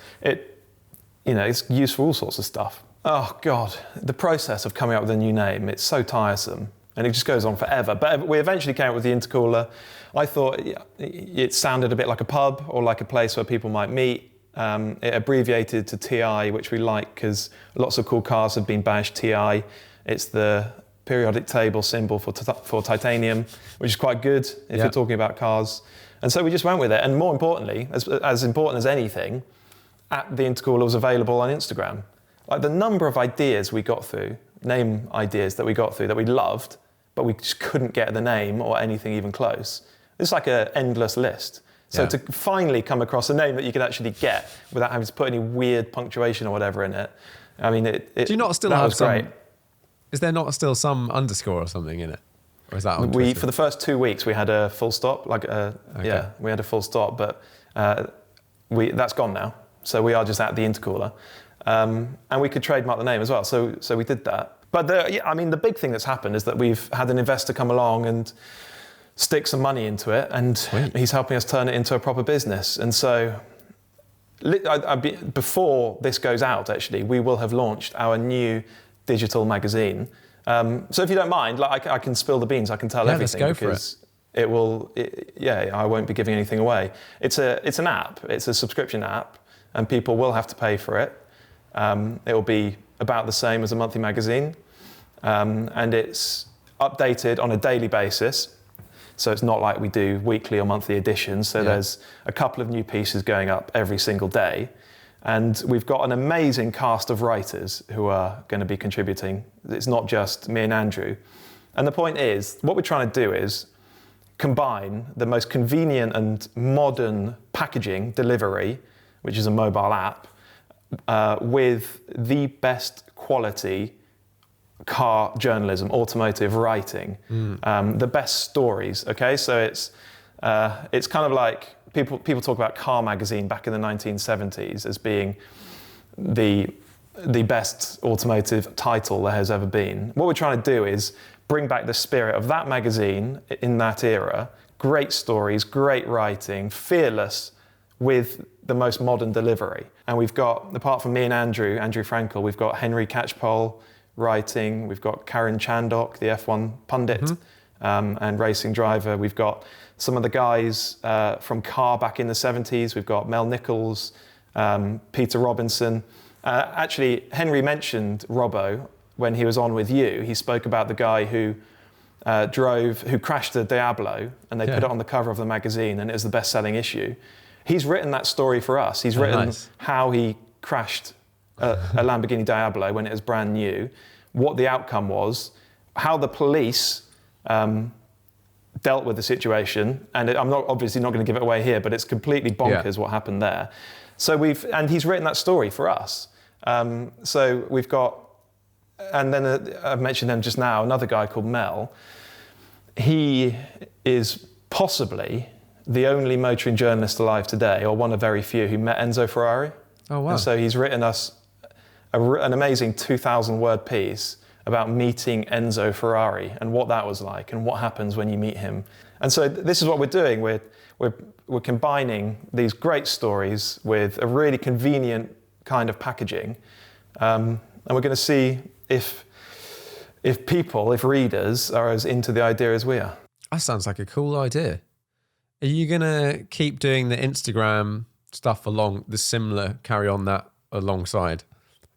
used for all sorts of stuff. Oh God, the process of coming up with a new name, it's so tiresome, and it just goes on forever. But we eventually came up with the Intercooler. I thought it sounded a bit like a pub or like a place where people might meet. It abbreviated to TI, which we like because lots of cool cars have been badged TI. It's the periodic table symbol for titanium, which is quite good if you're talking about cars. And so we just went with it. And more importantly, as important as anything, at the Intercooler was available on Instagram. Like the number of ideas we got through, name ideas that we got through that we loved, but we just couldn't get the name or anything even close. It's like an endless list. So to finally come across a name that you could actually get without having to put any weird punctuation or whatever in it, I mean, Do you not still have some? Great. Is there not still some underscore or something in it, or is that for the first 2 weeks we had a full stop, we had a full stop, but that's gone now. So we are just at the Intercooler, and we could trademark the name as well. So we did that. But the big thing that's happened is that we've had an investor come along and stick some money into it, and he's helping us turn it into a proper business. And so before this goes out, actually, we will have launched our new digital magazine. So if you don't mind, I can spill the beans. I can tell everything because it will. I won't be giving anything away. It's an app. It's a subscription app, and people will have to pay for it. It will be about the same as a monthly magazine, and it's updated on a daily basis. So it's not like we do weekly or monthly editions. So there's a couple of new pieces going up every single day. And we've got an amazing cast of writers who are going to be contributing. It's not just me and Andrew. And the point is, what we're trying to do is combine the most convenient and modern packaging delivery, which is a mobile app, with the best quality car journalism, automotive writing, the best stories. Okay, so it's kind of like people talk about Car Magazine back in the 1970s as being the best automotive title there has ever been. What we're trying to do is bring back the spirit of that magazine in that era. Great stories, great writing, fearless with the most modern delivery. And we've got, apart from me and Andrew Frankel, we've got Henry Catchpole writing, we've got Karen Chandok, the F1 pundit and racing driver. We've got some of the guys from Car back in the 70s. We've got Mel Nichols, Peter Robinson. Actually, Henry mentioned Robbo when he was on with you. He spoke about the guy who crashed the Diablo, and they put it on the cover of the magazine, and it was the best-selling issue. He's written that story for us. He's written how he crashed a Lamborghini Diablo when it was brand new, what the outcome was, how the police dealt with the situation, and I'm obviously not going to give it away here, but it's completely bonkers what happened there. So he's written that story for us. So we've got, and then I've mentioned him just now, another guy called Mel. He is possibly the only motoring journalist alive today, or one of very few, who met Enzo Ferrari. Oh, wow. And so he's written us an amazing 2,000-word piece about meeting Enzo Ferrari and what that was like and what happens when you meet him. And so this is what we're doing. We're combining these great stories with a really convenient kind of packaging. And we're going to see if readers are as into the idea as we are. That sounds like a cool idea. Are you going to keep doing the Instagram stuff carry on that alongside?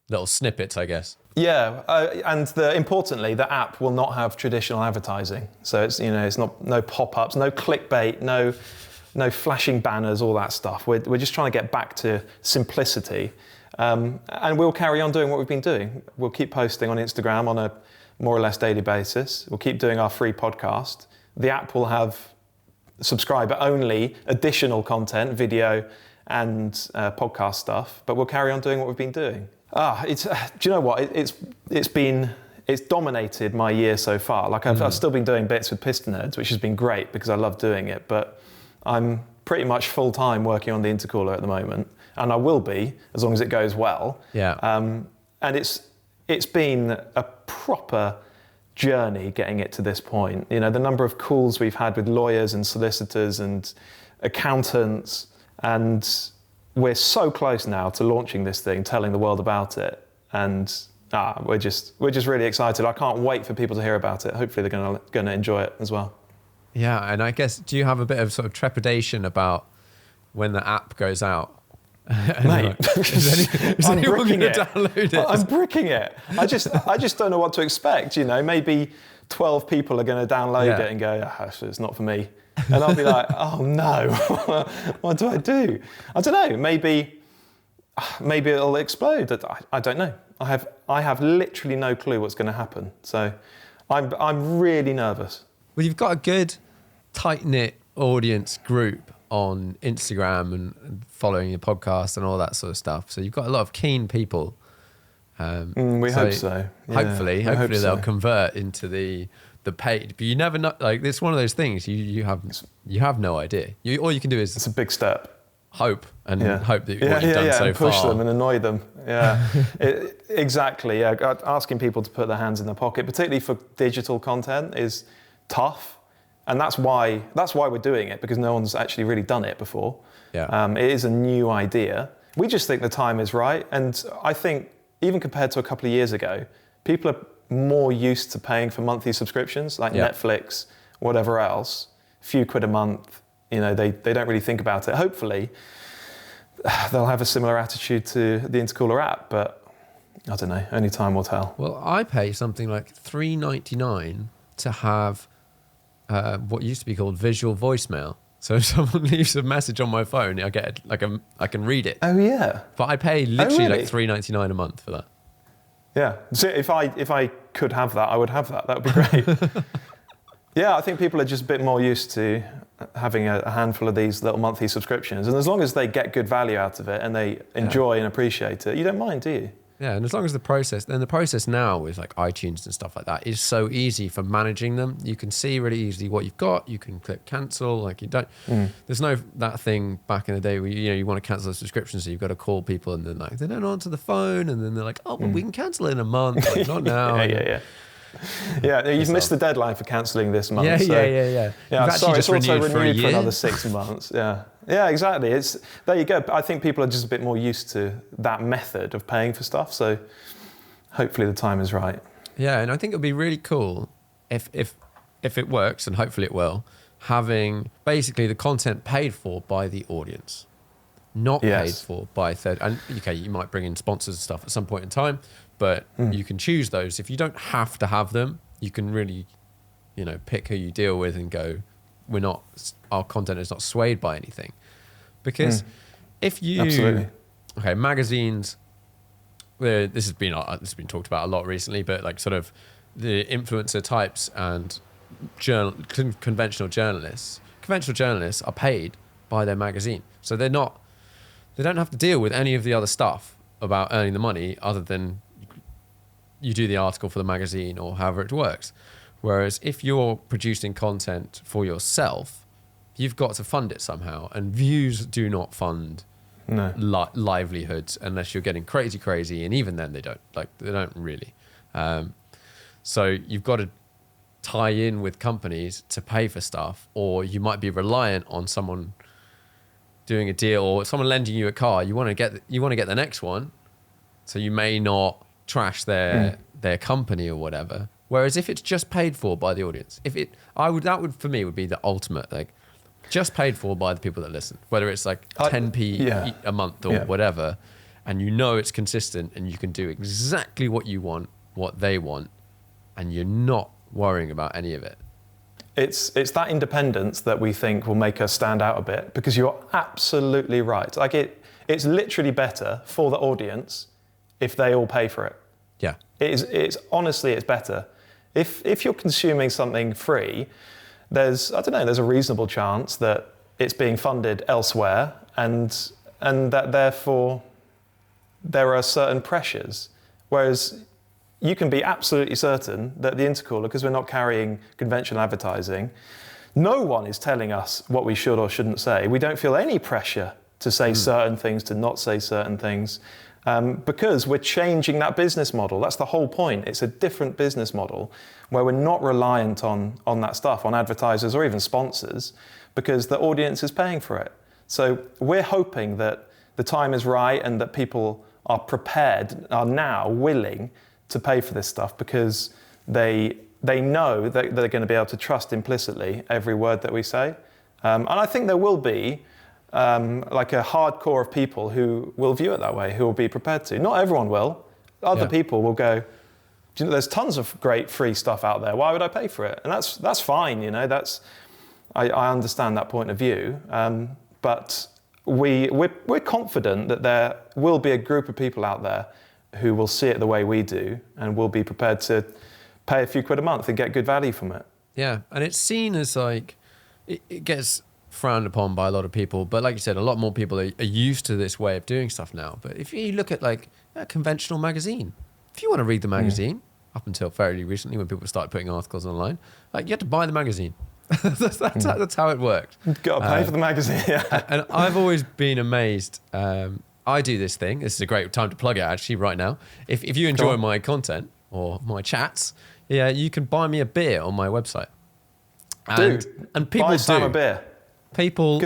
Little snippets, I guess. Yeah, and importantly, the app will not have traditional advertising. So it's no pop-ups, no clickbait, no flashing banners, all that stuff. We're just trying to get back to simplicity, and we'll carry on doing what we've been doing. We'll keep posting on Instagram on a more or less daily basis. We'll keep doing our free podcast. The app will have subscriber-only additional content, video and podcast stuff, but we'll carry on doing what we've been doing. Do you know what? It's dominated my year so far. Like I've still been doing bits with Piston Heads, which has been great because I love doing it, but I'm pretty much full-time working on the Intercooler at the moment, and I will be as long as it goes well. Yeah. And it's been a proper journey getting it to this point. The number of calls we've had with lawyers and solicitors and accountants, and we're so close now to launching this thing, telling the world about it, and we're just really excited. I can't wait for people to hear about it. Hopefully they're going to enjoy it as well. Yeah, and I guess, do you have a bit of sort of trepidation about when the app goes out? Mate, is anyone going to download it? I'm bricking it. I just don't know what to expect. Maybe 12 people are going to download it and go, it's not for me. And I'll be like, oh no, what do? I don't know. Maybe it'll explode. I don't know. I have literally no clue what's going to happen. So I'm really nervous. Well, you've got a good, tight-knit audience group on Instagram and following your podcast and all that sort of stuff. So you've got a lot of keen people. We hope so. Yeah, hopefully they'll convert into the paid. But you never know. Like, it's one of those things you have no idea. All you can do is it's a big step. Hope and hope that what you've done so and push far. them and annoy them. Yeah, exactly. Yeah, asking people to put their hands in their pocket, particularly for digital content, is tough, and that's why we're doing it, because no one's actually really done it before. Yeah, it is a new idea. We just think the time is right, and I think even compared to a couple of years ago, people are more used to paying for monthly subscriptions like Netflix, whatever else, a few quid a month. You know, they don't really think about it. Hopefully, they'll have a similar attitude to the Intercooler app, but I don't know. Only time will tell. Well, I pay something like $3.99 to have what used to be called visual voicemail. So if someone leaves a message on my phone, I get I can read it. Oh yeah. But I pay literally like $3.99 a month for that. Yeah. So if I could have that, I would have that. That would be great. Yeah, I think people are just a bit more used to having a handful of these little monthly subscriptions, and as long as they get good value out of it and they enjoy and appreciate it, you don't mind, do you? Yeah, and as long as the process now with like iTunes and stuff like that is so easy for managing them. You can see really easily what you've got. You can click cancel. Like, you don't. There's no that thing back in the day where you want to cancel a subscription, so you've got to call people, and then like they don't answer the phone, and then they're like, oh, well, we can cancel in a month, like not now. Yeah, you've missed the deadline for cancelling this month. Yeah. Sorry, it's also renewed for another 6 months. months. Yeah, exactly. There you go. I think people are just a bit more used to that method of paying for stuff. So hopefully the time is right. Yeah, and I think it'll be really cool if it works, and hopefully it will, having basically the content paid for by the audience, not paid for by third. And okay, you might bring in sponsors and stuff at some point in time. But you can choose those. If you don't have to have them, you can really, pick who you deal with and go, our content is not swayed by anything. Because if you, absolutely. Okay, magazines, this has been talked about a lot recently, but like sort of the influencer types and conventional journalists are paid by their magazine. So they don't have to deal with any of the other stuff about earning the money other than you do the article for the magazine or however it works. Whereas if you're producing content for yourself, you've got to fund it somehow, and views do not fund livelihoods unless you're getting crazy, and even then they don't really. So you've got to tie in with companies to pay for stuff, or you might be reliant on someone doing a deal or someone lending you a car. You want to get the next one, so you may not trash their company or whatever. Whereas if it's just paid for by the audience, that would for me would be the ultimate, like, just paid for by the people that listen, whether it's like 10p a month or whatever, and it's consistent and you can do exactly what you want, what they want, and you're not worrying about any of it. It's that independence that we think will make us stand out a bit, because you're absolutely right. Like, it's literally better for the audience if they all pay for it. Yeah. It's honestly, it's better. If you're consuming something free, there's a reasonable chance that it's being funded elsewhere, and that therefore there are certain pressures. Whereas you can be absolutely certain that the Intercooler, because we're not carrying conventional advertising, no one is telling us what we should or shouldn't say. We don't feel any pressure to say certain things, to not say certain things. Because we're changing that business model. That's the whole point. It's a different business model where we're not reliant on that stuff, on advertisers or even sponsors, because the audience is paying for it. So we're hoping that the time is right and that people are prepared, are now willing to pay for this stuff, because they know that they're going to be able to trust implicitly every word that we say. And I think there will be like a hardcore of people who will view it that way, who will be prepared to. Not everyone will. Other people will go, there's tons of great free stuff out there. Why would I pay for it? And that's fine. I understand that point of view. But we're confident that there will be a group of people out there who will see it the way we do and will be prepared to pay a few quid a month and get good value from it. Yeah, and it's seen as like it gets frowned upon by a lot of people. But like you said, a lot more people are used to this way of doing stuff now. But if you look at like a conventional magazine, if you want to read the magazine, up until fairly recently when people started putting articles online, like you had to buy the magazine. that's how it worked. Got to pay for the magazine. Yeah. And I've always been amazed. I do this thing. This is a great time to plug it actually right now. If you enjoy my content or my chats, yeah, you can buy me a beer on my website. And people buy do. Sam a beer. People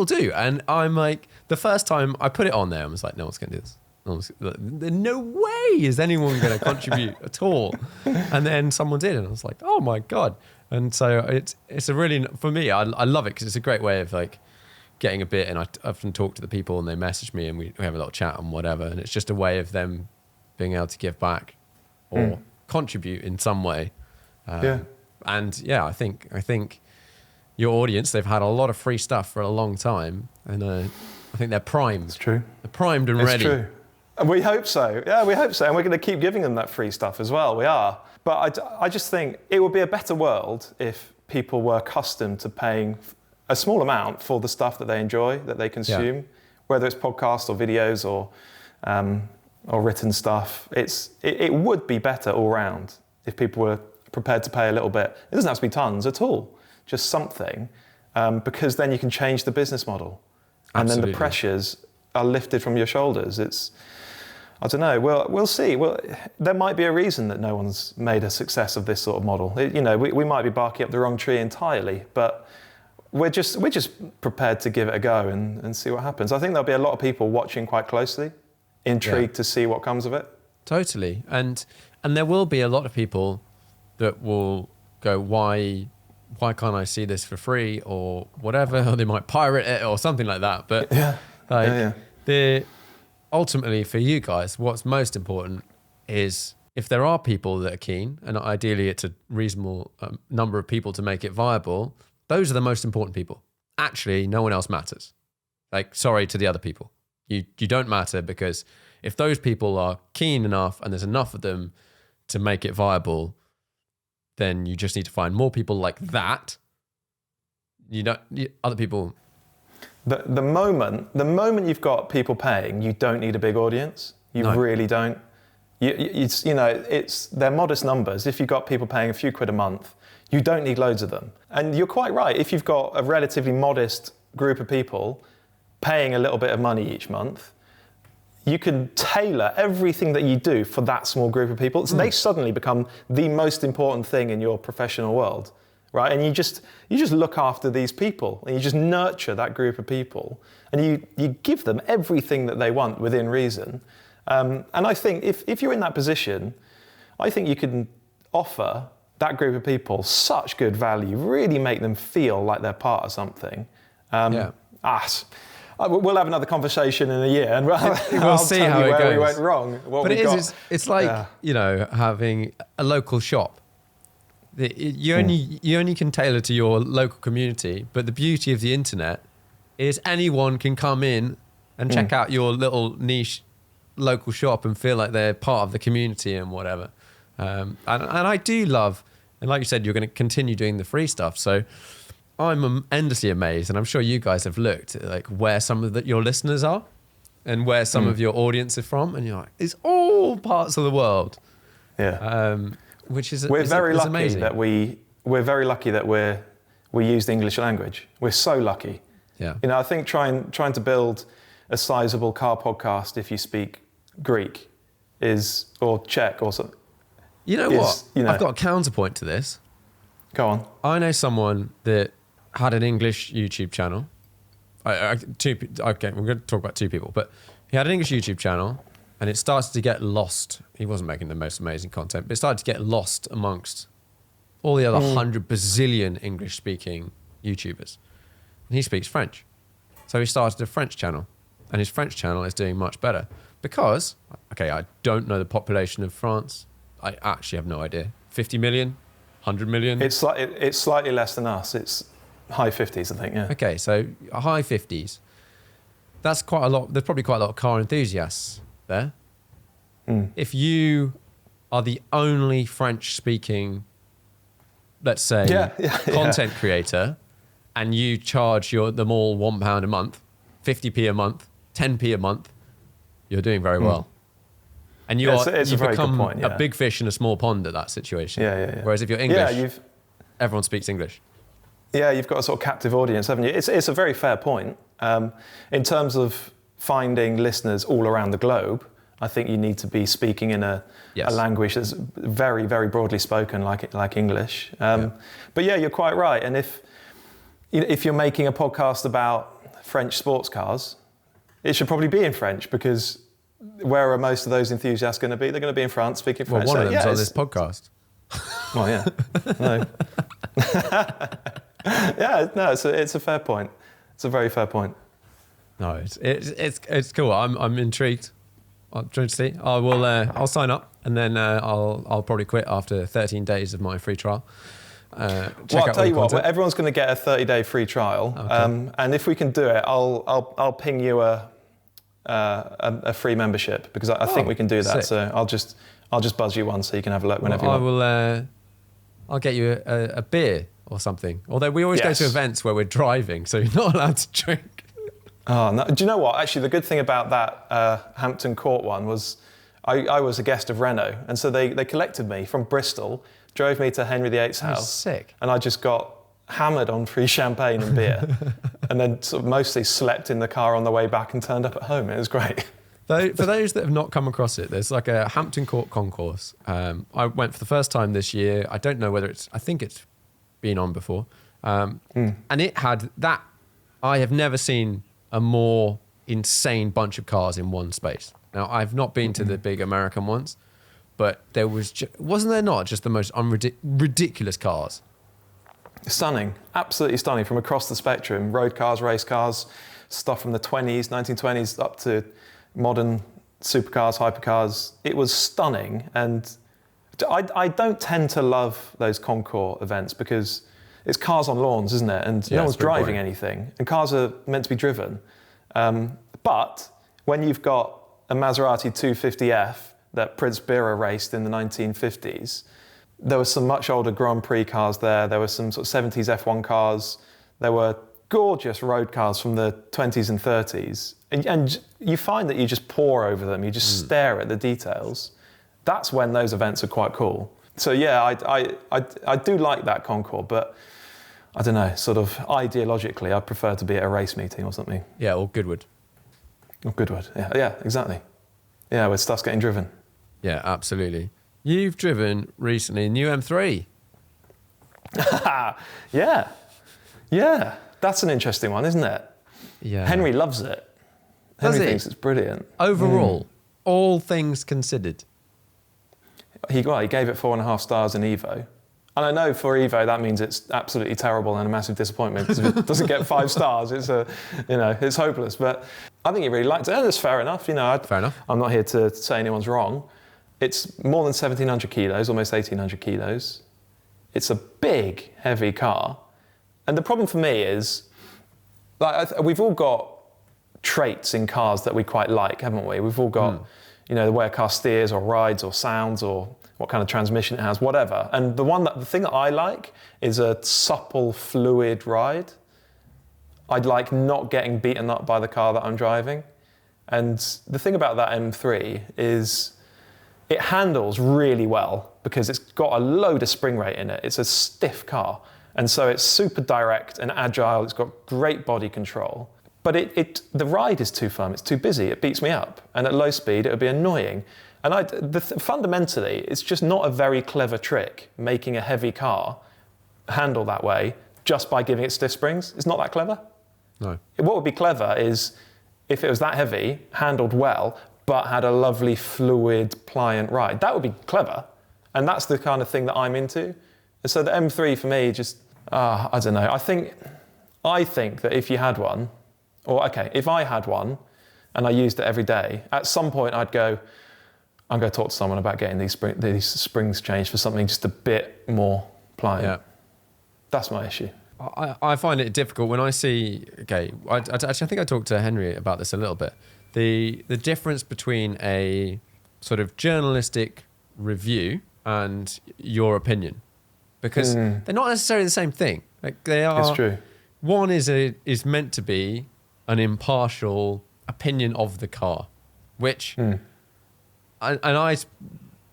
do. And I'm like, the first time I put it on there, I was like, no one's going to do this. No way is anyone going to contribute at all. And then someone did, and I was like, oh my God. And so it's a really, for me, I love it because it's a great way of like getting a bit, and I often talk to the people and they message me and we have a little chat and whatever. And it's just a way of them being able to give back or contribute in some way. And yeah, I think your audience, they've had a lot of free stuff for a long time, and I think they're primed. It's true. They're primed and ready. It's true. And we hope so. Yeah, we hope so. And we're going to keep giving them that free stuff as well. We are. But I just think it would be a better world if people were accustomed to paying a small amount for the stuff that they enjoy, that they consume, whether it's podcasts or videos or written stuff. It would be better all round if people were prepared to pay a little bit. It doesn't have to be tons at all, just something, because then you can change the business model. And then the pressures are lifted from your shoulders. I don't know. We'll see. Well, there might be a reason that no one's made a success of this sort of model. We might be barking up the wrong tree entirely, but we're just prepared to give it a go and see what happens. I think there'll be a lot of people watching quite closely, intrigued to see what comes of it. Totally. And there will be a lot of people that will go, why can't I see this for free or whatever? Or they might pirate it or something like that. But ultimately for you guys, what's most important is if there are people that are keen, and ideally it's a reasonable number of people to make it viable, those are the most important people. Actually, no one else matters. Like, sorry to the other people. You don't matter, because if those people are keen enough and there's enough of them to make it viable, then you just need to find more people like that. Other people. The moment you've got people paying, you don't need a big audience. You really don't. They're modest numbers. If you've got people paying a few quid a month, you don't need loads of them. And you're quite right. If you've got a relatively modest group of people paying a little bit of money each month, you can tailor everything that you do for that small group of people. So they suddenly become the most important thing in your professional world, right? And you just look after these people, and you just nurture that group of people, and you give them everything that they want within reason. And I think if you're in that position, I think you can offer that group of people such good value, really make them feel like they're part of something. We'll have another conversation in a year, and we'll see how it goes. We went wrong. But it's like having a local shop. You only can tailor to your local community, but the beauty of the internet is anyone can come in and check out your little niche local shop and feel like they're part of the community and whatever. And I do love, and like you said, you're going to continue doing the free stuff. So I'm endlessly amazed, and I'm sure you guys have looked at like where some of your listeners are and where some of your audience are from, and you're like, it's all parts of the world. Yeah. Which is we're very lucky amazing. that we use the English language. We're so lucky. Yeah. I think trying to build a sizable car podcast if you speak Greek or Czech or something. You know what? I've got a counterpoint to this. Go on. I know someone that had an English YouTube channel. We're going to talk about two people, but he had an English YouTube channel, and it started to get lost. He wasn't making the most amazing content, but it started to get lost amongst all the other 100 bazillion English-speaking YouTubers. And he speaks French. So he started a French channel, and his French channel is doing much better because, I don't know the population of France. I actually have no idea. 50 million? 100 million? It's slightly less than us. It's high 50s, I think, yeah. Okay, so high 50s. That's quite a lot. There's probably quite a lot of car enthusiasts there. If you are the only French-speaking, let's say, content creator, and you charge them all £1 a month, 50p a month, 10p a month, you're doing very well. And you it's a very become good point, a big fish in a small pond at that situation. Yeah. Whereas if you're English, everyone speaks English. Yeah, you've got a sort of captive audience, haven't you? It's a very fair point. In terms of finding listeners all around the globe, I think you need to be speaking in a language that's very, very broadly spoken, like English. But yeah, you're quite right. And if you're making a podcast about French sports cars, it should probably be in French, because where are most of those enthusiasts going to be? They're going to be in France speaking French. Well, one of them's on this podcast. Well, yeah. No. Yeah, no, it's a fair point. It's a very fair point. No, it's cool. I'm intrigued. I'm trying to see. I'll sign up, and then I'll probably quit after 13 days of my free trial. I'll tell you what. Everyone's going to get a 30-day free trial, okay. And if we can do it, I'll ping you a free membership, because I think we can do that. Sick. So I'll just buzz you one so you can have a look whenever you want. I'll get you a beer or something. Although we always go to events where we're driving, so you're not allowed to drink. Oh, no. Do you know what? Actually, the good thing about that Hampton Court one was I was a guest of Renault, and so they collected me from Bristol, drove me to Henry VIII's house. Sick. And I just got hammered on free champagne and beer, and then sort of mostly slept in the car on the way back and turned up at home. It was great. For those that have not come across it, there's like a Hampton Court Concourse. I went for the first time this year. I don't know whether I think it's been on before. And it had that. I have never seen a more insane bunch of cars in one space. Now, I've not been to the big American ones, but there wasn't there not just the most ridiculous cars? Stunning, absolutely stunning, from across the spectrum. Road cars, race cars, stuff from the 1920s up to modern supercars, hypercars. It was stunning, and I don't tend to love those Concourse events because it's cars on lawns, isn't it? And no one's driving anything, and cars are meant to be driven. But when you've got a Maserati 250F that Prince Bira raced in the 1950s, there were some much older Grand Prix cars there. There were some sort of 70s F1 cars. There were gorgeous road cars from the 20s and 30s. And you find that you just pore over them. You just stare at the details. That's when those events are quite cool. So yeah, I do like that Concours, but I don't know, sort of ideologically, I prefer to be at a race meeting or something. Yeah, or Goodwood. Or Goodwood, yeah, exactly. Yeah, where stuff's getting driven. Yeah, absolutely. You've driven recently a new M3. Yeah, that's an interesting one, isn't it? Yeah. Henry loves it. Henry thinks it's brilliant. Overall, all things considered. He gave it 4.5 stars in Evo. And I know for Evo that means it's absolutely terrible and a massive disappointment, because if it doesn't get 5 stars, it's hopeless. But I think he really liked it. And it's fair enough. Fair enough. I'm not here to say anyone's wrong. It's more than 1,700 kilos, almost 1,800 kilos. It's a big, heavy car. And the problem for me is, we've all got traits in cars that we quite like, haven't we? We've all got, the way a car steers or rides or sounds or what kind of transmission it has, whatever. And the thing that I like is a supple, fluid ride. I'd like not getting beaten up by the car that I'm driving. And the thing about that M3 is it handles really well because it's got a load of spring rate in it. It's a stiff car. And so it's super direct and agile. It's got great body control. But the ride is too firm. It's too busy. It beats me up. And at low speed, it would be annoying. And fundamentally, it's just not a very clever trick, making a heavy car handle that way just by giving it stiff springs. It's not that clever. No. What would be clever is if it was that heavy, handled well, but had a lovely, fluid, pliant ride. That would be clever. And that's the kind of thing that I'm into. And so the M3 for me just, I don't know. I think that if you had one, if I had one and I used it every day, at some point I'd go, I'm going to talk to someone about getting these springs changed for something just a bit more pliant. Yeah. That's my issue. I find it difficult when I see, I think I talked to Henry about this a little bit. The difference between a sort of journalistic review and your opinion, because they're not necessarily the same thing. Like they are. It's true. One is meant to be an impartial opinion of the car, which,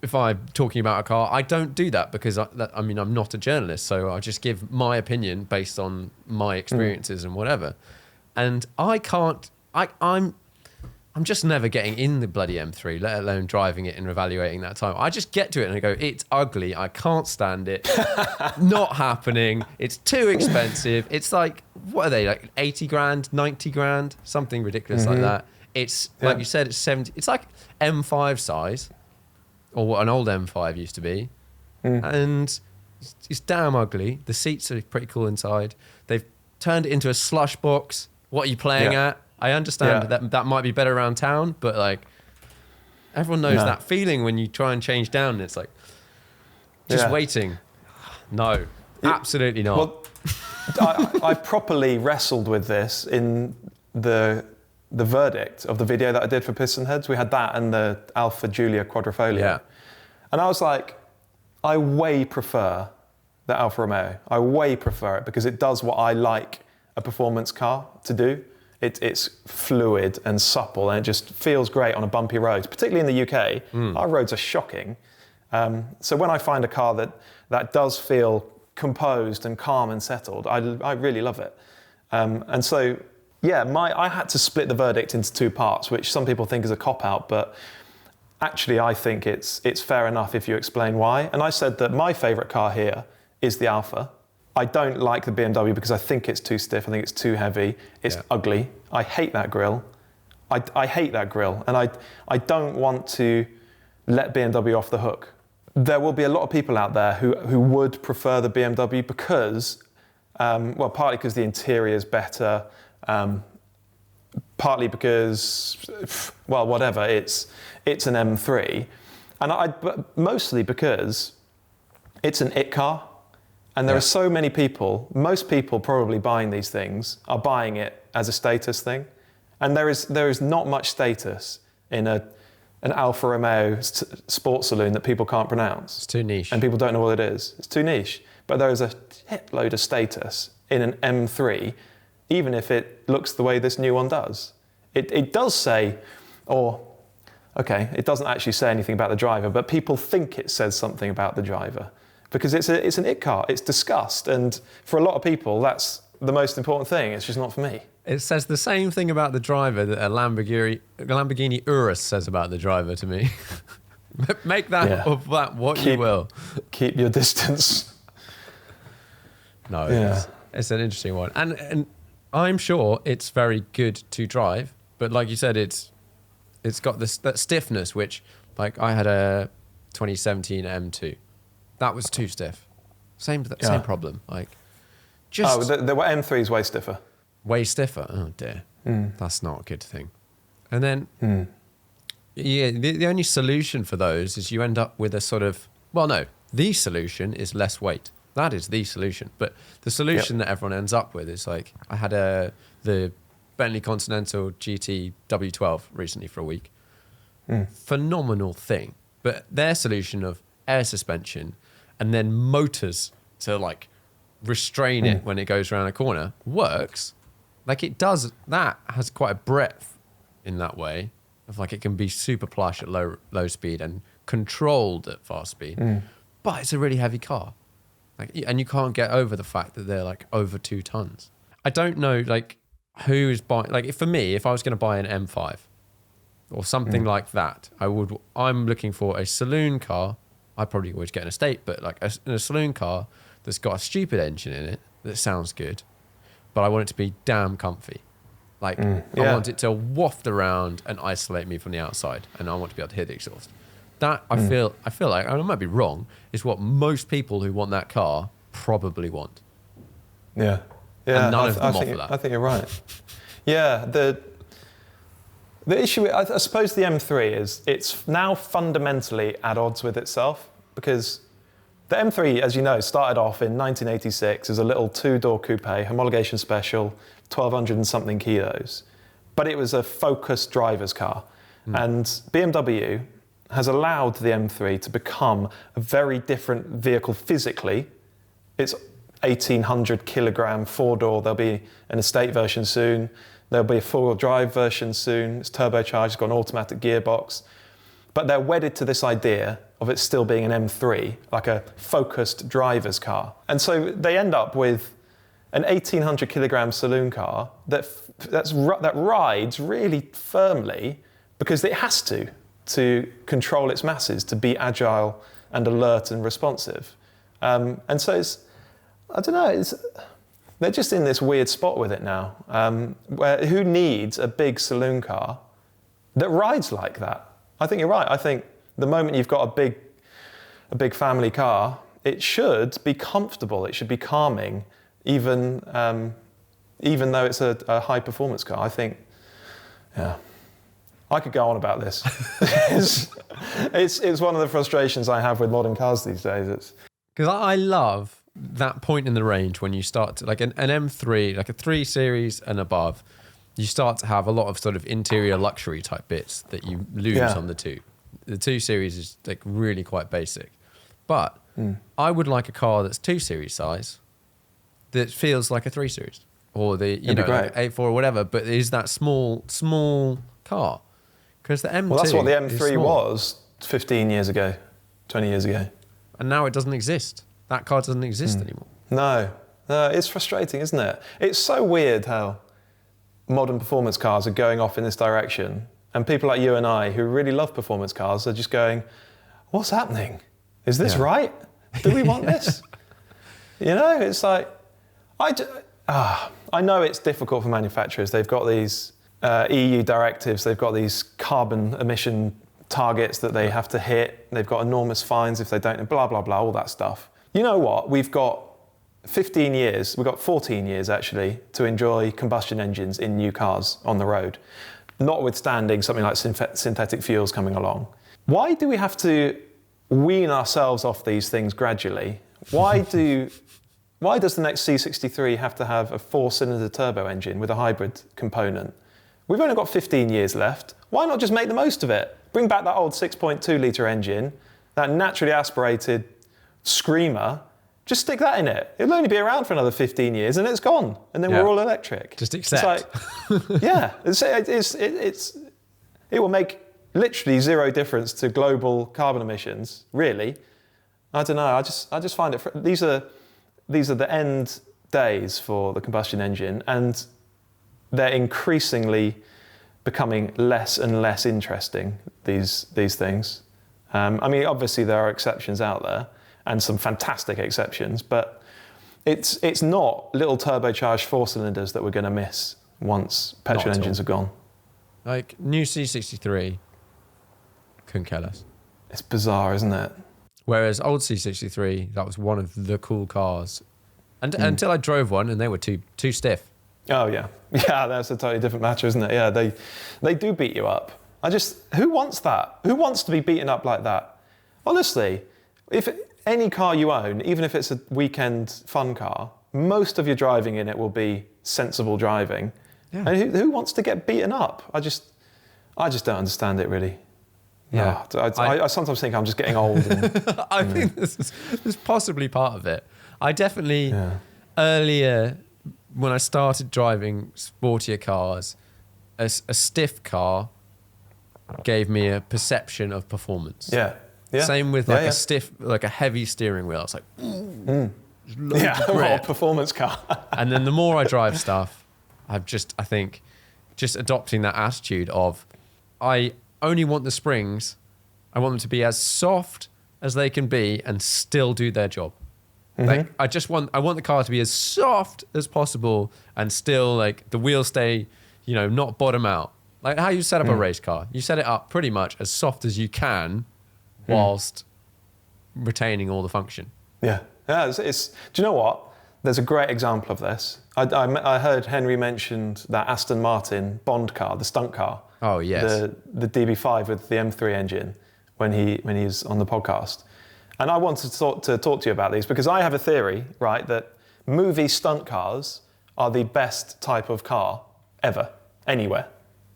if I'm talking about a car, I don't do that because I'm not a journalist, so I just give my opinion based on my experiences and whatever. And I'm just never getting in the bloody M3, let alone driving it and evaluating that time. I just get to it and I go, it's ugly. I can't stand it. Not happening. It's too expensive. It's like, what are they, like 80 grand, 90 grand, something ridiculous like that. It's, like you said, it's 70. It's like M5 size, or what an old M5 used to be. And it's damn ugly. The seats are pretty cool inside. They've turned it into a slush box. What are you playing at? I understand that might be better around town, but like everyone knows that feeling when you try and change down and it's like just waiting. No, absolutely not. Well, I properly wrestled with this in the verdict of the video that I did for Pistonheads. We had that and the Alfa Giulia Quadrifoglio. Yeah. And I was like, I way prefer the Alfa Romeo. I way prefer it because it does what I like a performance car to do. It's fluid and supple, and it just feels great on a bumpy road, particularly in the UK. Our roads are shocking. So when I find a car that does feel composed and calm and settled, I really love it. And so, I had to split the verdict into two parts, which some people think is a cop-out, but actually I think it's fair enough if you explain why. And I said that my favourite car here is the Alfa. I don't like the BMW because I think it's too stiff. I think it's too heavy. It's ugly. I hate that grille. I hate that grille. And I don't want to let BMW off the hook. There will be a lot of people out there who would prefer the BMW because, partly because the interior is better, partly because, whatever, it's an M3. But mostly because it's an it car. And there are so many people, most people probably buying these things are buying it as a status thing. And there is not much status in an Alfa Romeo sports saloon that people can't pronounce. It's too niche. And people don't know what it is. It's too niche. But there is a load of status in an M3, even if it looks the way this new one does. It does say, it doesn't actually say anything about the driver, but people think it says something about the driver. Because it's an it car, it's discussed, and for a lot of people, that's the most important thing. It's just not for me. It says the same thing about the driver that a Lamborghini Urus says about the driver to me. Make that of that what you will. Keep your distance. No, it's an interesting one, and I'm sure it's very good to drive. But like you said, it's got that stiffness, which like I had a 2017 M2. That was too stiff. Same problem. Like, just the M3 is way stiffer. Way stiffer. Oh dear, that's not a good thing. And then, the only solution for those is you end up with a sort of the solution is less weight. That is the solution. But the solution that everyone ends up with is like I had the Bentley Continental GT W12 recently for a week. Phenomenal thing. But their solution of air suspension and then motors to like restrain it when it goes around a corner works. Like it does, that has quite a breadth in that way of like it can be super plush at low speed and controlled at fast speed. But it's a really heavy car. Like, and you can't get over the fact that they're like over 2 tons. I don't know like who is buying, like for me, if I was going to buy an M5 or something like that, I'm looking for a saloon car. I probably would get an estate, but like a saloon car that's got a stupid engine in it that sounds good, but I want it to be damn comfy. Like I want it to waft around and isolate me from the outside, and I want to be able to hear the exhaust. That I feel like, and I might be wrong, is what most people who want that car probably want. Yeah. And none of them offer that. I think you're right. Yeah, the issue, I suppose the M3 is it's now fundamentally at odds with itself, because the M3, as you know, started off in 1986 as a little 2-door coupe, homologation special, 1,200 and something kilos. But it was a focused driver's car. And BMW has allowed the M3 to become a very different vehicle physically. It's 1,800 kilogram four-door. There'll be an estate version soon. There'll be a four-wheel drive version soon. It's turbocharged, it's got an automatic gearbox. But they're wedded to this idea of it still being an M3, like a focused driver's car. And so they end up with an 1,800 kilogram saloon car that rides really firmly because it has to control its masses, to be agile and alert and responsive. And so I don't know, they're just in this weird spot with it now, where who needs a big saloon car that rides like that? I think you're right. I think the moment you've got a big family car, it should be comfortable, it should be calming, even though it's a high performance car. I think, yeah. I could go on about this. it's one of the frustrations I have with modern cars these days. Because I love that point in the range when you start to, like an M3, like a 3 Series and above, you start to have a lot of sort of interior luxury type bits that you lose on the 2. The 2 Series is like really quite basic. But I would like a car that's 2 Series size that feels like a 3 Series or the like 8.4 or whatever, but is that small car. Because the M2 well, that's what the M3 was 15 years ago, 20 years ago. And now it doesn't exist. That car doesn't exist anymore. No, it's frustrating, isn't it? It's so weird how modern performance cars are going off in this direction, and people like you and I who really love performance cars are just going, what's happening? Is this right? Do we want this? You know, it's like, I know it's difficult for manufacturers. They've got these EU directives, they've got these carbon emission targets that they have to hit, they've got enormous fines if they don't, blah, blah, blah, all that stuff. You know what? We've got 14 years actually, to enjoy combustion engines in new cars on the road, notwithstanding something like synthetic fuels coming along. Why do we have to wean ourselves off these things gradually? Why does the next C63 have to have a 4-cylinder turbo engine with a hybrid component? We've only got 15 years left. Why not just make the most of it? Bring back that old 6.2 litre engine, that naturally aspirated screamer, just stick that in it. It'll only be around for another 15 years and it's gone. And then we're all electric. Just accept. It's like, yeah, it will make literally zero difference to global carbon emissions, really. I don't know, I just find it, these are the end days for the combustion engine, and they're increasingly becoming less and less interesting, these things. I mean, obviously there are exceptions out there, and some fantastic exceptions, but it's not little turbocharged 4-cylinders that we're going to miss once petrol engines are gone. Like, new C63, couldn't care less. It's bizarre, isn't it? Whereas old C63, that was one of the cool cars. And until I drove one and they were too stiff. Oh yeah. Yeah, that's a totally different matter, isn't it? Yeah, they do beat you up. Who wants that? Who wants to be beaten up like that? Honestly, if any car you own, even if it's a weekend fun car, most of your driving in it will be sensible driving. Yeah. And who wants to get beaten up? I just don't understand it really. Yeah. No, I sometimes think I'm just getting old. I think this is possibly part of it. I definitely, earlier, when I started driving sportier cars, a stiff car gave me a perception of performance. Yeah. Same with a stiff, like a heavy steering wheel. It's like, a performance car. And then the more I drive stuff, I think adopting that attitude of, I only want the springs, I want them to be as soft as they can be and still do their job. Like, I want the car to be as soft as possible and still, like, the wheels stay, not bottom out. Like how you set up a race car. You set it up pretty much as soft as you can whilst retaining all the function. Yeah. Do you know what? There's a great example of this. I heard Henry mentioned that Aston Martin Bond car, the stunt car. Oh, yes. The DB5 with the M3 engine when he was on the podcast. And I wanted to talk to you about these because I have a theory, right, that movie stunt cars are the best type of car ever, anywhere.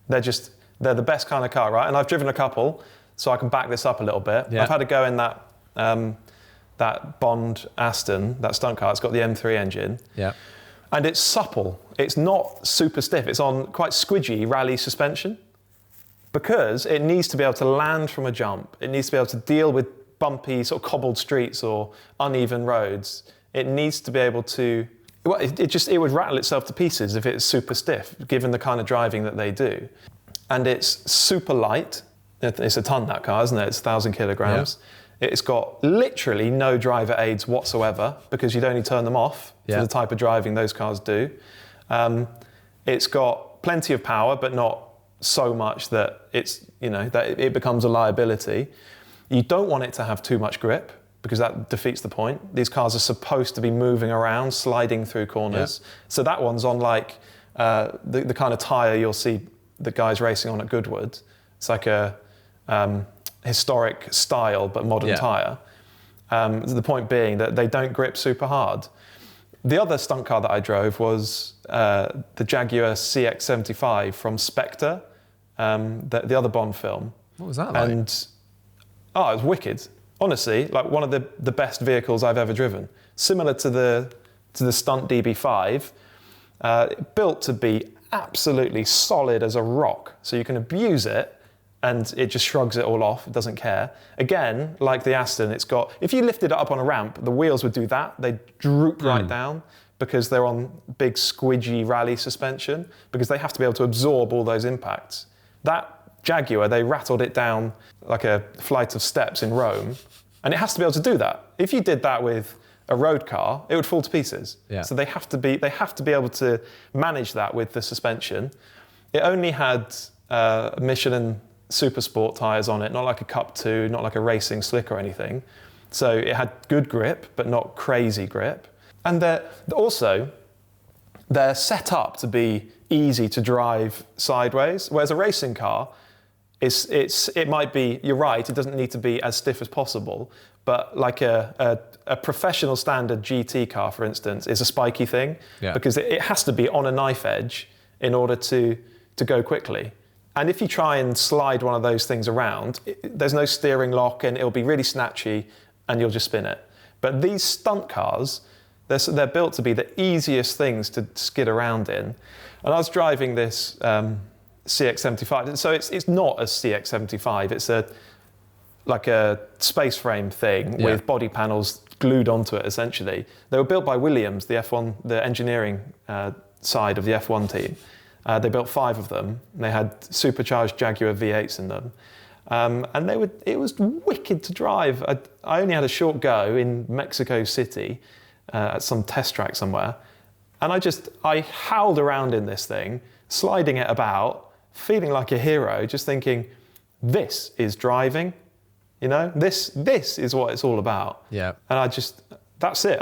They're the best kind of car, right? And I've driven a couple, so I can back this up a little bit. Yeah. I've had a go in that that Bond Aston, that stunt car, it's got the M3 engine. Yeah. And it's supple. It's not super stiff. It's on quite squidgy rally suspension because it needs to be able to land from a jump. It needs to be able to deal with bumpy, sort of cobbled streets or uneven roads. It needs to be able to, well, it would rattle itself to pieces if it's super stiff, given the kind of driving that they do. And it's super light. It's a ton, that car, isn't it? It's 1,000 kilograms. Yeah. It's got literally no driver aids whatsoever because you'd only turn them off for the type of driving those cars do. It's got plenty of power, but not so much that that it becomes a liability. You don't want it to have too much grip because that defeats the point. These cars are supposed to be moving around, sliding through corners. Yeah. So that one's on like the kind of tyre you'll see the guys racing on at Goodwood. It's like a historic style but modern tyre. The point being that they don't grip super hard. The other stunt car that I drove was the Jaguar CX-75 from Spectre, the other Bond film. What was that like? And it was wicked. Honestly, like one of the best vehicles I've ever driven. Similar to the stunt DB5, built to be absolutely solid as a rock, so you can abuse it and it just shrugs it all off, it doesn't care. Again, like the Aston, it's got, if you lifted it up on a ramp, the wheels would do that. They droop right down because they're on big squidgy rally suspension, because they have to be able to absorb all those impacts. That Jaguar, they rattled it down like a flight of steps in Rome, and it has to be able to do that. If you did that with a road car, it would fall to pieces. Yeah. So they have to be able to manage that with the suspension. It only had Michelin Super Sport tyres on it, not like a Cup 2, not like a racing slick or anything. So it had good grip, but not crazy grip. And they're set up to be easy to drive sideways, whereas a racing car, it might be, you're right, it doesn't need to be as stiff as possible, but like a professional standard GT car, for instance, is a spiky thing, because it has to be on a knife edge in order to go quickly. And if you try and slide one of those things around, there's no steering lock and it'll be really snatchy and you'll just spin it. But these stunt cars, they're built to be the easiest things to skid around in. And I was driving this CX-75. So it's not a CX-75. It's like a space frame thing with body panels glued onto it, essentially. They were built by Williams, the F1, the engineering side of the F1 team. They built 5 of them. They had supercharged Jaguar V8s in them. And it was wicked to drive. I only had a short go in Mexico City at some test track somewhere. And I howled around in this thing, sliding it about, feeling like a hero, just thinking, this is driving. You know, this is what it's all about. Yeah. And that's it.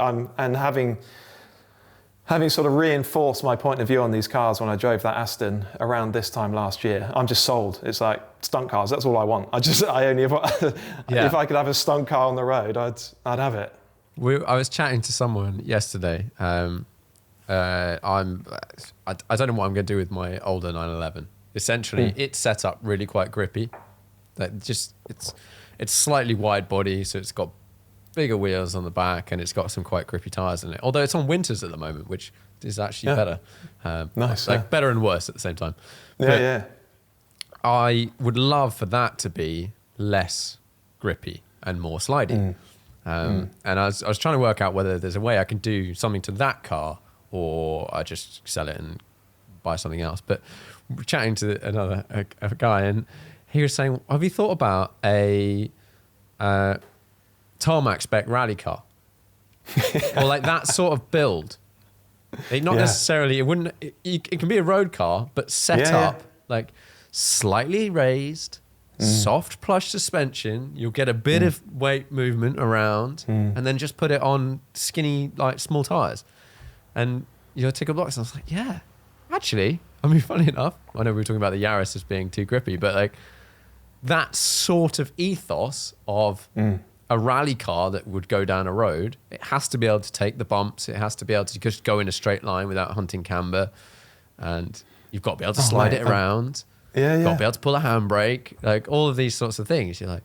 Having sort of reinforced my point of view on these cars when I drove that Aston around this time last year, I'm just sold. It's like stunt cars. That's all I want. If I could have a stunt car on the road, I'd have it. I was chatting to someone yesterday. I don't know what I'm going to do with my older 911. Essentially, it's set up really quite grippy. It's slightly wide body, so it's got bigger wheels on the back, and it's got some quite grippy tyres in it. Although it's on winters at the moment, which is actually better. Nice. Better and worse at the same time. Yeah. I would love for that to be less grippy and more slidey. And I was trying to work out whether there's a way I can do something to that car, or I just sell it and buy something else. But we're chatting to a guy, and he was saying, have you thought about a tarmac spec rally car? Or like that sort of build? Not necessarily, it can be a road car, but set up like slightly raised, soft plush suspension. You'll get a bit of weight movement around, and then just put it on skinny, like small tires. And you'll tick a box. And I was like, yeah, actually, I mean, funny enough, I know we were talking about the Yaris as being too grippy, but like that sort of ethos of a rally car that would go down a road, it has to be able to take the bumps. It has to be able to just go in a straight line without hunting camber. And you've got to be able to slide it around. You've got to be able to pull a handbrake. Like all of these sorts of things. You're like,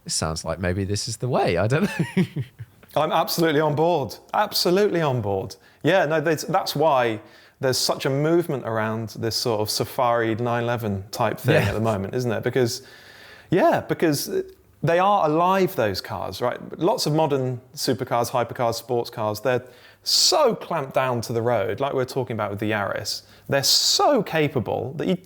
it sounds like maybe this is the way. I don't know. I'm absolutely on board. Absolutely on board. Yeah, no, that's why there's such a movement around this sort of Safari 911 type thing at the moment, isn't it? Because they are alive, those cars, right? Lots of modern supercars, hypercars, sports cars, they're so clamped down to the road, like we're talking about with the Yaris. They're so capable that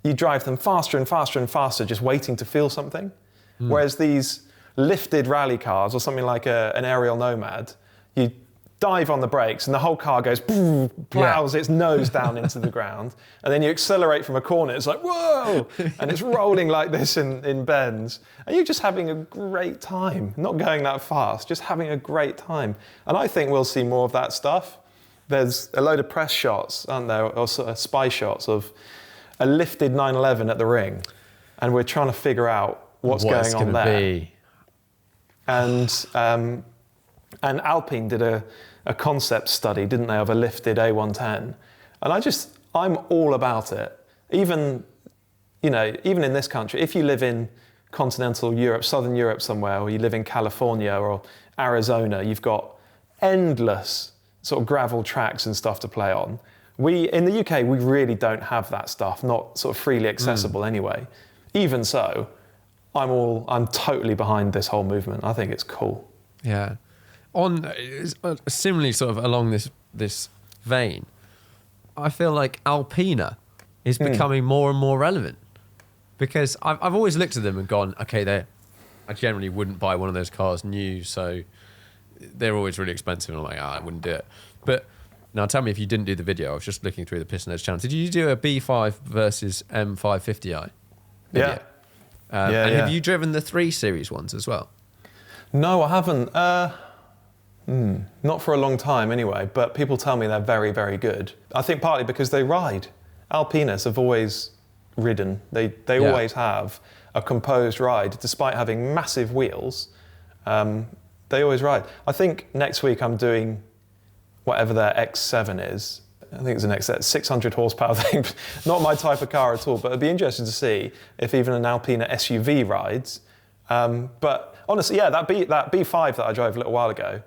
you drive them faster and faster and faster just waiting to feel something. Whereas these lifted rally cars or something like an aerial Nomad, you dive on the brakes and the whole car goes, plows its nose down into the ground, and then you accelerate from a corner, it's like, whoa, and it's rolling like this in bends, and you're just having a great time, not going that fast, just having a great time. And I think we'll see more of that stuff. There's a load of press shots, aren't there, or sort of spy shots of a lifted 911 at the ring, and we're trying to figure out what's going on there. Be. And Alpine did a concept study, didn't they, of a lifted A110. And I'm all about it. Even in this country, if you live in continental Europe, Southern Europe somewhere, or you live in California or Arizona, you've got endless sort of gravel tracks and stuff to play on. In the UK, we really don't have that stuff, not sort of freely accessible anyway. Even so, I'm totally behind this whole movement. I think it's cool. Yeah. Similarly sort of along this vein, I feel like Alpina is becoming more and more relevant, because I've always looked at them and gone, okay, I generally wouldn't buy one of those cars new, so they're always really expensive, and I'm like, I wouldn't do it. But now tell me if you didn't do the video. I was just looking through the Piston Edge channel. Did you do a B5 versus M550i video? Yeah. And have you driven the 3 Series ones as well? No, I haven't. Not for a long time anyway, but people tell me they're very, very good. I think partly because they ride. Alpinas have always ridden. They always have a composed ride. Despite having massive wheels, they always ride. I think next week I'm doing whatever their X7 is. I think it's an X7, 600 horsepower thing. Not my type of car at all, but it'd be interesting to see if even an Alpina SUV rides. But honestly, yeah, that B5 that I drove a little while ago,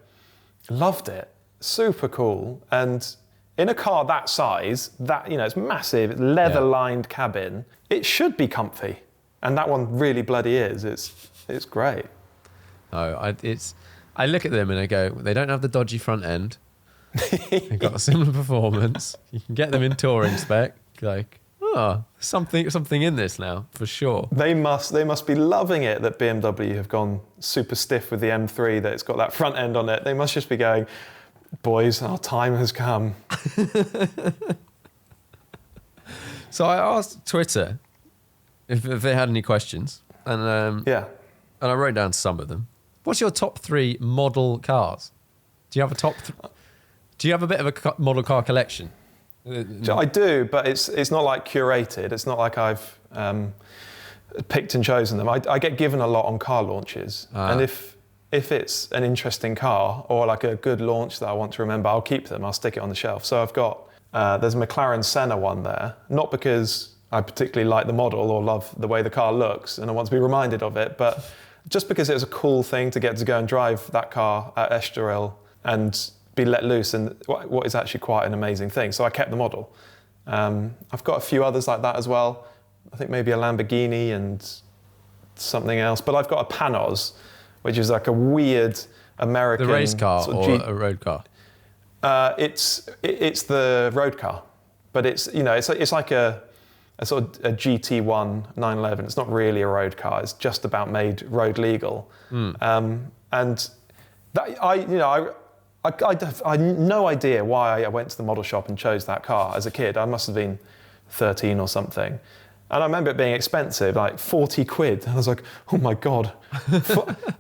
loved it. Super cool. And in a car that size, it's massive, leather-lined cabin, it should be comfy. And that one really bloody is. It's great. No, I look at them and I go, they don't have the dodgy front end. They've got a similar performance. You can get them in touring spec. Like, something in this now, for sure. They must be loving it that BMW have gone super stiff with the M3, that it's got that front end on it. They must just be going, boys, our time has come. So I asked Twitter if they had any questions, and I wrote down some of them. What's your top 3 model cars? Do you have a top? Do you have a bit of a model car collection? I do, but it's not like curated. It's not like I've picked and chosen them. I get given a lot on car launches, and if it's an interesting car or like a good launch that I want to remember, I'll keep them. I'll stick it on the shelf. So I've got there's a McLaren Senna one there, not because I particularly like the model or love the way the car looks and I want to be reminded of it, but just because it was a cool thing to get to go and drive that car at Estoril and be let loose, and what is actually quite an amazing thing. So I kept the model. I've got a few others like that as well. I think maybe a Lamborghini and something else. But I've got a Panos, which is like a weird American... The race car sort of or a road car? It's the road car. But it's like a sort of a GT1 911. It's not really a road car. It's just about made road legal. And that, I had no idea why I went to the model shop and chose that car as a kid. I must have been 13 or something. And I remember it being expensive, like 40 quid. And I was like, oh my God.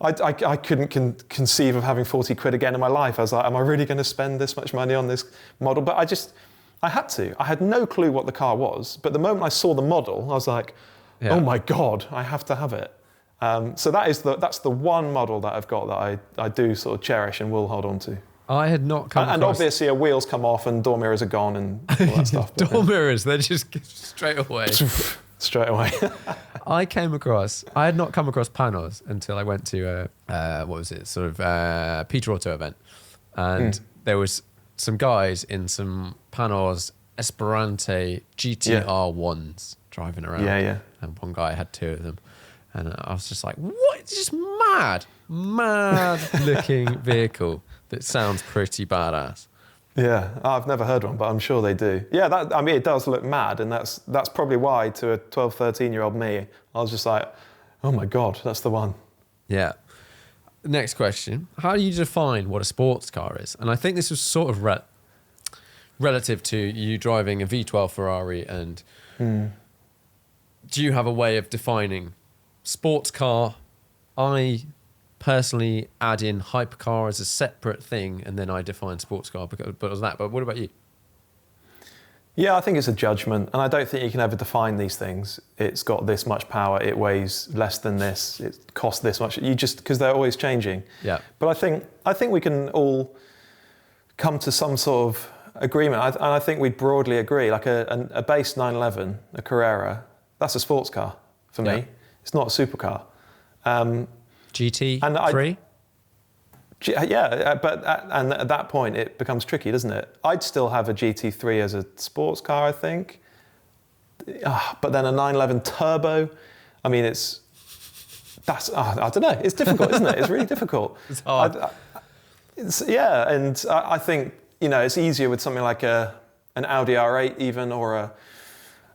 I couldn't conceive of having 40 quid again in my life. I was like, am I really going to spend this much money on this model? But I had to. I had no clue what the car was. But the moment I saw the model, I was like, oh my God, I have to have it. So that's the one model that I've got that I do sort of cherish and will hold on to. I had not come and across... obviously, wheels come off and door mirrors are gone and all that stuff. Door mirrors, they're just straight away. straight away. I had not come across Panos until I went to Peter Auto event. And there was some guys in some Panos Esperante GTR ones driving around. Yeah. And one guy had two of them. And I was just like, what? It's just mad looking vehicle that sounds pretty badass. Yeah, I've never heard one, but I'm sure they do. Yeah, it does look mad, and that's probably why to a 12, 13-year-old me, I was just like, oh my God, that's the one. Yeah. Next question. How do you define what a sports car is? And I think this was sort of relative to you driving a V12 Ferrari, and do you have a way of defining sports car? I personally add in hypercar as a separate thing, and then I define sports car because of that. But what about you? Yeah, I think it's a judgment, and I don't think you can ever define these things. It's got this much power, it weighs less than this, it costs this much. Because they're always changing. Yeah. But I think we can all come to some sort of agreement. And I think we broadly agree. Like a base 911, a Carrera, that's a sports car for me. It's not a supercar. GT3? Yeah, but at that point it becomes tricky, doesn't it? I'd still have a GT3 as a sports car, I think. But then a 911 turbo, I mean, I don't know. It's difficult, isn't it? It's really difficult. It's hard. I think, it's easier with something like an Audi R8 even, or a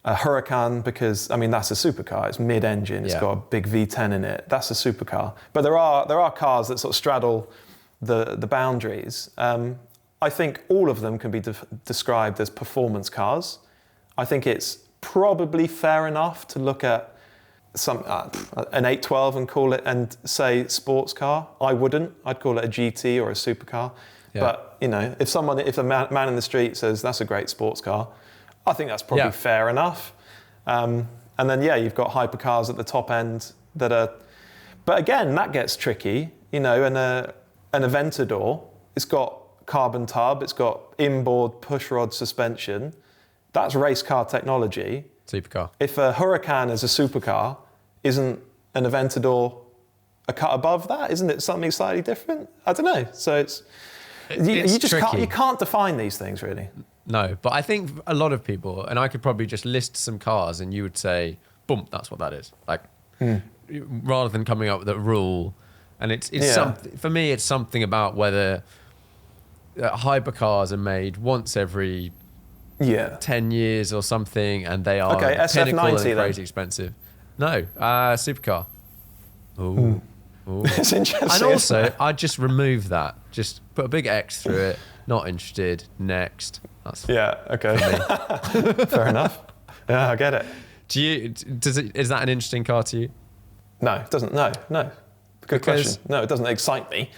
Huracan, because that's a supercar. It's mid-engine. It's got a big V10 in it. That's a supercar. But there are cars that sort of straddle the boundaries. I think all of them can be described as performance cars. I think it's probably fair enough to look at an 812 and call it and say sports car. I wouldn't. I'd call it a GT or a supercar. Yeah. But if a man in the street says that's a great sports car, I think that's probably fair enough. And then, you've got hypercars at the top end that are... But again, that gets tricky. And an Aventador, it's got carbon tub, it's got inboard pushrod suspension. That's race car technology. Supercar. If a Huracan is a supercar, isn't an Aventador a cut above that? Isn't it something slightly different? I don't know. So you just can't define these things, really. No, but I think a lot of people, and I could probably just list some cars and you would say, boom, that's what that is. Like, rather than coming up with a rule. And it's something, for me, it's something about whether hypercars are made once every 10 years or something, and they are SF90 and crazy expensive. No, supercar. Ooh. Ooh. It's interesting. And also, I'd just remove that. Just put a big X through it. Not interested. Next. That's okay. Fair enough. Yeah, I get it. Is that an interesting car to you? No, it doesn't. No. Good question. No, it doesn't excite me.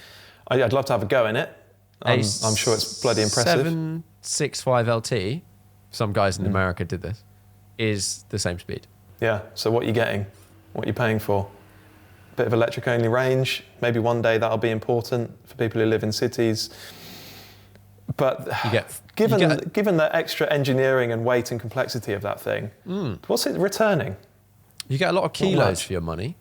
I'd love to have a go in it. I'm sure it's bloody impressive. 765 LT, some guys in America did this, is the same speed. Yeah, so what are you getting? What are you paying for? A bit of electric-only range. Maybe one day that'll be important for people who live in cities. But given the extra engineering and weight and complexity of that thing, what's it returning? You get a lot of kilos for your money.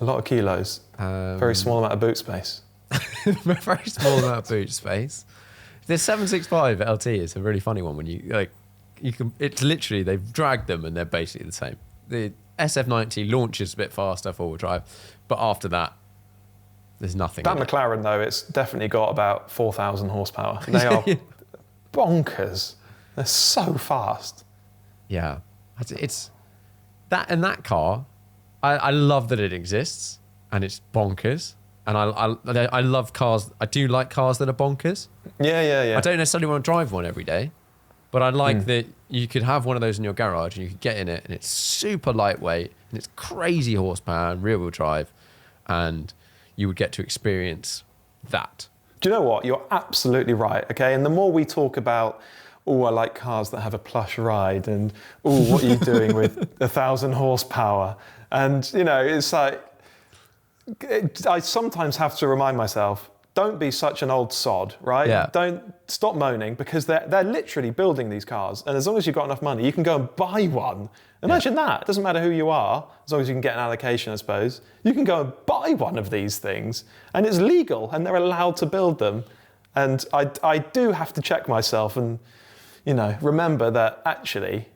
A lot of kilos. Very small amount of boot space. Very small amount of boot space. The 765 LT is a really funny one when it's literally, they've dragged them and they're basically the same. The SF90 launches a bit faster, four-wheel drive, but after that, there's nothing. That McLaren, though, it's definitely got about 4,000 horsepower. They are bonkers. They're so fast. Yeah. It's that, and that car, I love that it exists, and it's bonkers. And I love cars. I do like cars that are bonkers. Yeah. I don't necessarily want to drive one every day, but I like that you could have one of those in your garage and you could get in it and it's super lightweight and it's crazy horsepower and rear wheel drive, and you would get to experience that. Do you know what? You're absolutely right. Okay, and the more we talk about, I like cars that have a plush ride, and what are you doing with 1,000 horsepower? And it's like, I sometimes have to remind myself, don't be such an old sod, right? Yeah. Don't stop moaning, because they're literally building these cars. And as long as you've got enough money, you can go and buy one. Imagine that. It doesn't matter who you are, as long as you can get an allocation, I suppose. You can go and buy one of these things, and it's legal, and they're allowed to build them. And I do have to check myself and, remember that actually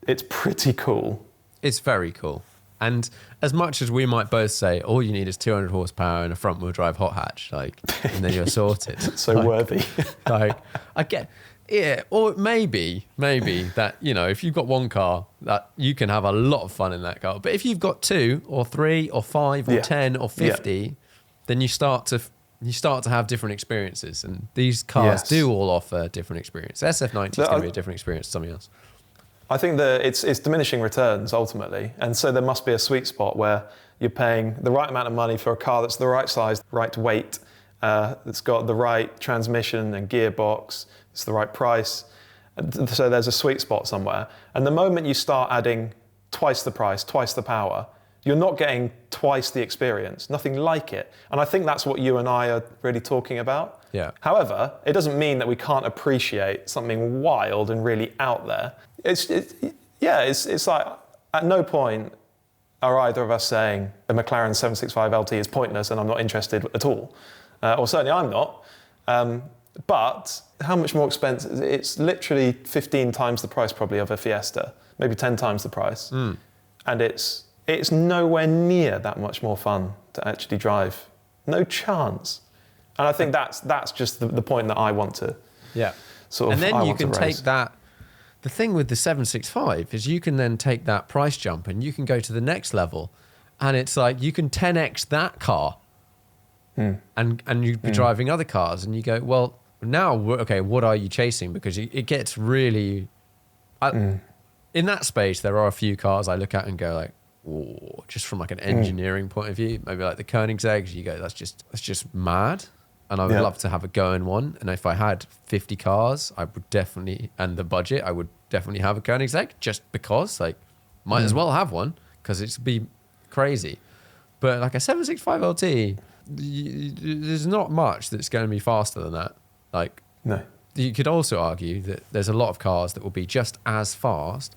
it's pretty cool. It's very cool. And as much as we might both say, all you need is 200 horsepower and a front wheel drive hot hatch, and then you're sorted. So worthy. I get, yeah, or maybe that, if you've got one car, that you can have a lot of fun in that car. But if you've got 2 or 3 or 5 or 10 or 50, then you start to have different experiences. And these cars do all offer different experience. SF90 is going to be a different experience to something else. I think that it's diminishing returns ultimately, and so there must be a sweet spot where you're paying the right amount of money for a car that's the right size, right weight, that's got the right transmission and gearbox, it's the right price. So there's a sweet spot somewhere. And the moment you start adding twice the price, twice the power, you're not getting twice the experience, nothing like it. And I think that's what you and I are really talking about. Yeah. However, it doesn't mean that we can't appreciate something wild and really out there. It's like at no point are either of us saying a McLaren 765 LT is pointless and I'm not interested at all. Or certainly I'm not. But how much more expensive? It's literally 15 times the price probably of a Fiesta, maybe 10 times the price. And it's nowhere near that much more fun to actually drive. No chance. And I think that's just the point that I want to sort of. And then I you want to can raise. take that. The thing with the 765 is you can then take that price jump and you can go to the next level, and it's like you can 10x that car, and you'd be driving other cars, and you go, well, now okay, what are you chasing? Because it gets really. In that space, there are a few cars I look at and go like, oh, just from like an engineering point of view, maybe like the Koenigsegg's, you go, that's just mad. And I would love to have a go in one. And if I had 50 cars, I would definitely, and the budget, I would definitely have a Koenigsegg, just because, might as well have one, because it'd be crazy. But like a 765 LT, there's not much that's going to be faster than that. No. You could also argue that there's a lot of cars that will be just as fast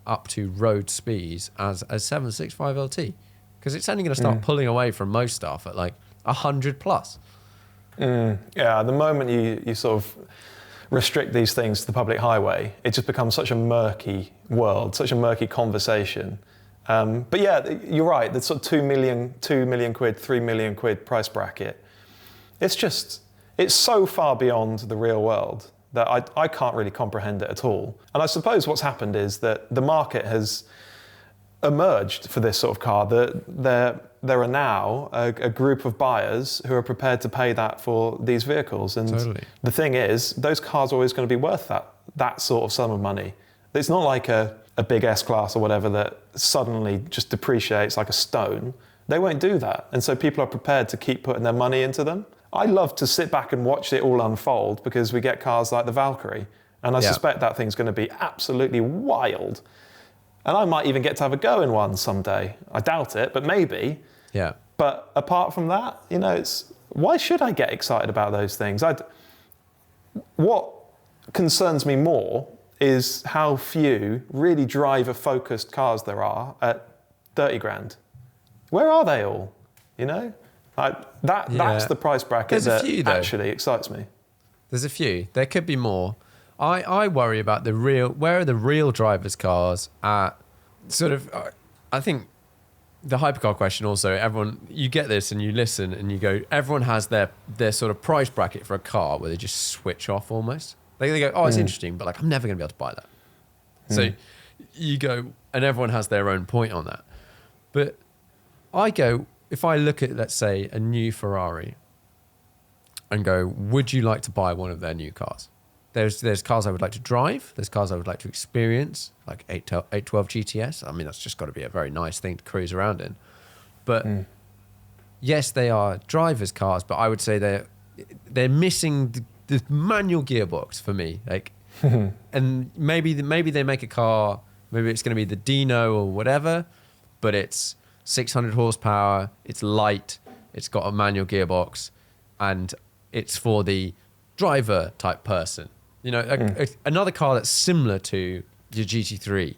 up to road speeds as a 765 LT, because it's only going to start pulling away from most stuff at 100 plus. Yeah, the moment you sort of restrict these things to the public highway, it just becomes such a murky world, such a murky conversation. But yeah, you're right, the sort of 2 million quid, 3 million quid price bracket, it's so far beyond the real world that I can't really comprehend it at all. And I suppose what's happened is that the market has emerged for this sort of car, that there are now a group of buyers who are prepared to pay that for these vehicles. And the thing is, those cars are always going to be worth that sort of sum of money. It's not like a big S-Class or whatever that suddenly just depreciates like a stone. They won't do that. And so people are prepared to keep putting their money into them. I love to sit back and watch it all unfold, because we get cars like the Valkyrie. And I suspect that thing's going to be absolutely wild. And I might even get to have a go in one someday. I doubt it, but maybe. Yeah. But apart from that, why should I get excited about those things? What concerns me more is how few really driver-focused cars there are at 30 grand. Where are they all? That's the price bracket that actually excites me. There's a few. There could be more. I worry about where are the real drivers' cars at sort of, I think the hypercar question also, you get this and you listen and you go, everyone has their sort of price bracket for a car where they just switch off almost. They go, oh, it's interesting, but I'm never going to be able to buy that. So you go, and everyone has their own point on that. But I go, if I look at, let's say, a new Ferrari and go, would you like to buy one of their new cars? There's cars I would like to drive. There's cars I would like to experience, like 812 GTS. I mean, that's just got to be a very nice thing to cruise around in. But yes, they are drivers' cars, but I would say they're missing the manual gearbox for me. And maybe they make a car. Maybe it's going to be the Dino or whatever, but it's 600 horsepower. It's light. It's got a manual gearbox. and it's for the driver type person. You know, another car that's similar to your GT3,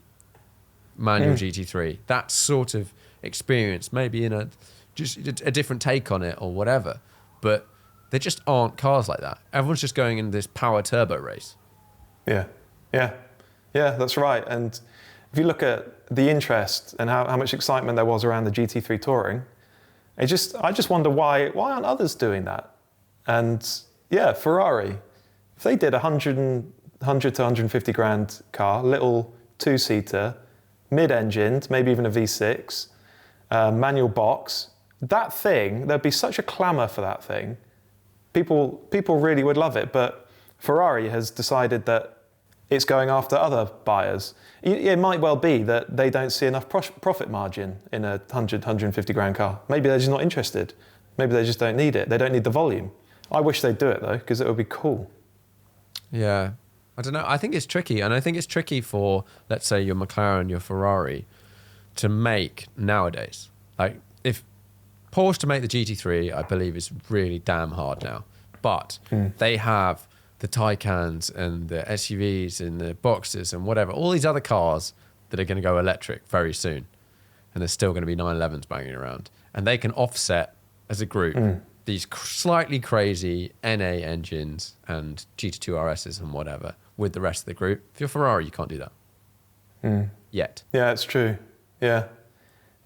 manual GT3, that sort of experience, maybe in just a different take on it or whatever. But there just aren't cars like that. Everyone's just going in this power turbo race. Yeah, that's right. And if you look at the interest and how much excitement there was around the GT3 Touring, I just wonder why aren't others doing that? And yeah, Ferrari, if they did 100 to 150 grand car, little two-seater, mid-engined, maybe even a V6, manual box, that thing, there'd be such a clamour for that thing. People really would love it, but Ferrari has decided that it's going after other buyers. It might well be that they don't see enough profit margin in a 100, 150 grand car. Maybe they're just not interested. Maybe they just don't need it. They don't need the volume. I wish they'd do it though, because it would be cool. Yeah. I don't know. I think it's tricky. And I think it's tricky for, let's say, your McLaren, your Ferrari, to make nowadays. Like, if Porsche to make the GT3, I believe, is really damn hard now. But they have the Taycans and the SUVs and the Boxers and whatever, all these other cars that are going to go electric very soon. And there's still going to be 911s banging around. And they can offset, as a group, these slightly crazy NA engines and GT2 RSs and whatever with the rest of the group. If you're Ferrari, you can't do that. Yet. Yeah, it's true. Yeah,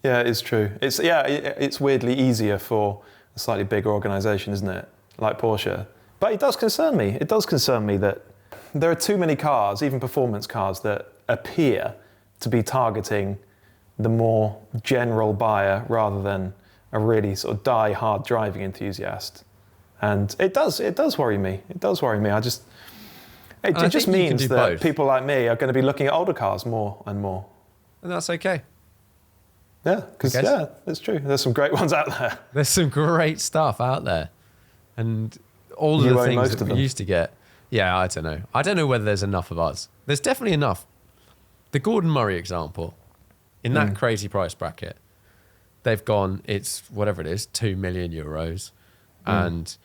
it is true. It's weirdly easier for a slightly bigger organisation, isn't it? Like Porsche. But it does concern me. It does concern me that there are too many cars, even performance cars, that appear to be targeting the more general buyer rather than a really sort of die-hard driving enthusiast. And it does worry me. It does worry me. It just means that both. People like me are going to be looking at older cars more and more. And that's okay. Yeah, because it's true. There's some great ones out there. There's some great stuff out there. And all of the things that we used to get. Yeah, I don't know. I don't know whether there's enough of us. There's definitely enough. The Gordon Murray example, in that crazy price bracket, they've gone, it's whatever it is, 2 million euros, and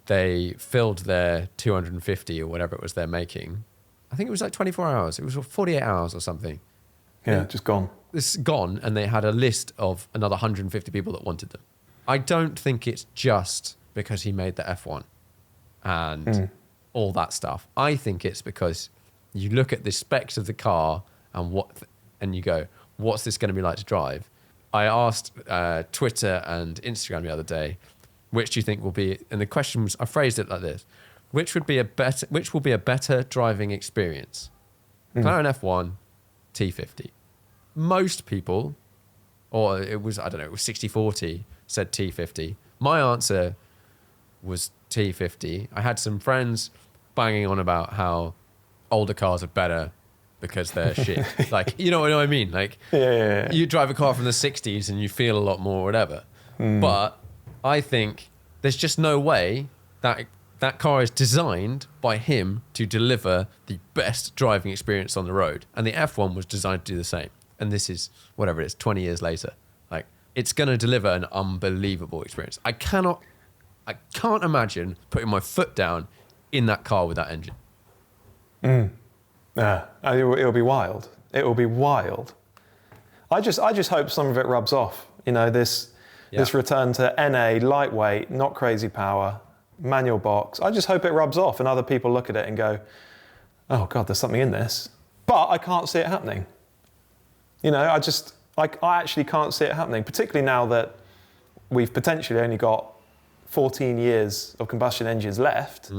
they filled their 250 or whatever it was they're making. I think it was like 24 hours. It was 48 hours or something. Yeah, just gone. It's gone, and they had a list of another 150 people that wanted them. I don't think it's just because he made the F1 and all that stuff. I think it's because you look at the specs of the car and you go, what's this going to be like to drive? I asked Twitter and Instagram the other day, which do you think will be, and the question was, I phrased it like this, which will be a better driving experience? McLaren F1, T50. Most people, or it was 60-40, said T50. My answer was T50. I had some friends banging on about how older cars are better because they're shit. Like, you know what I mean? Like, you drive a car from the 60s and you feel a lot more whatever. But I think there's just no way that that car is designed by him to deliver the best driving experience on the road. And the F1 was designed to do the same. And this is, whatever it is, 20 years later. Like, it's going to deliver an unbelievable experience. I can't imagine putting my foot down in that car with that engine. Yeah, it'll be wild. It will be wild. I just hope some of it rubs off. You know, this return to NA, lightweight, not crazy power, manual box. I just hope it rubs off and other people look at it and go, oh God, there's something in this. But I can't see it happening. You know, I actually can't see it happening, particularly now that we've potentially only got 14 years of combustion engines left.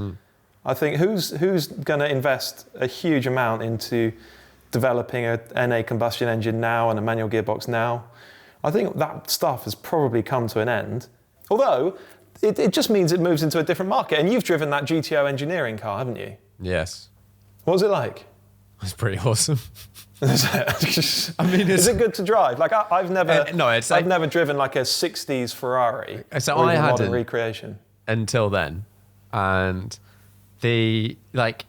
I think who's going to invest a huge amount into developing a NA combustion engine now and a manual gearbox now? I think that stuff has probably come to an end. Although, it just means it moves into a different market. And you've driven that GTO engineering car, haven't you? Yes. What was it like? It's pretty awesome. I mean, is it good to drive? Like I've never driven like a 60s Ferrari. So or I had modern recreation until then, and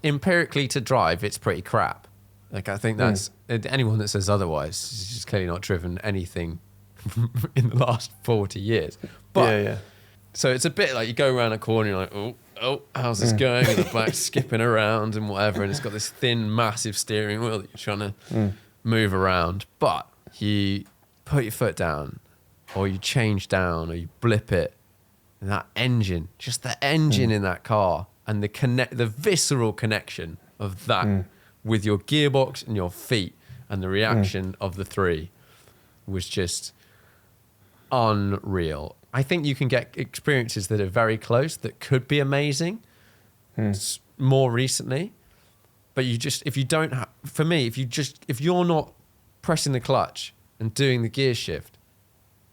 empirically to drive, it's pretty crap. Like I think that's anyone that says otherwise is just clearly not driven anything in the last 40 years. But So it's a bit like you go around a corner, you're like, oh, how's this going? And the back's skipping around and whatever. And it's got this thin, massive steering wheel that you're trying to move around. But you put your foot down, or you change down, or you blip it. And that engine, just the engine in that car, and the visceral connection of that with your gearbox and your feet, and the reaction of the three was just unreal. I think you can get experiences that are very close that could be amazing more recently, but if you're not pressing the clutch and doing the gear shift,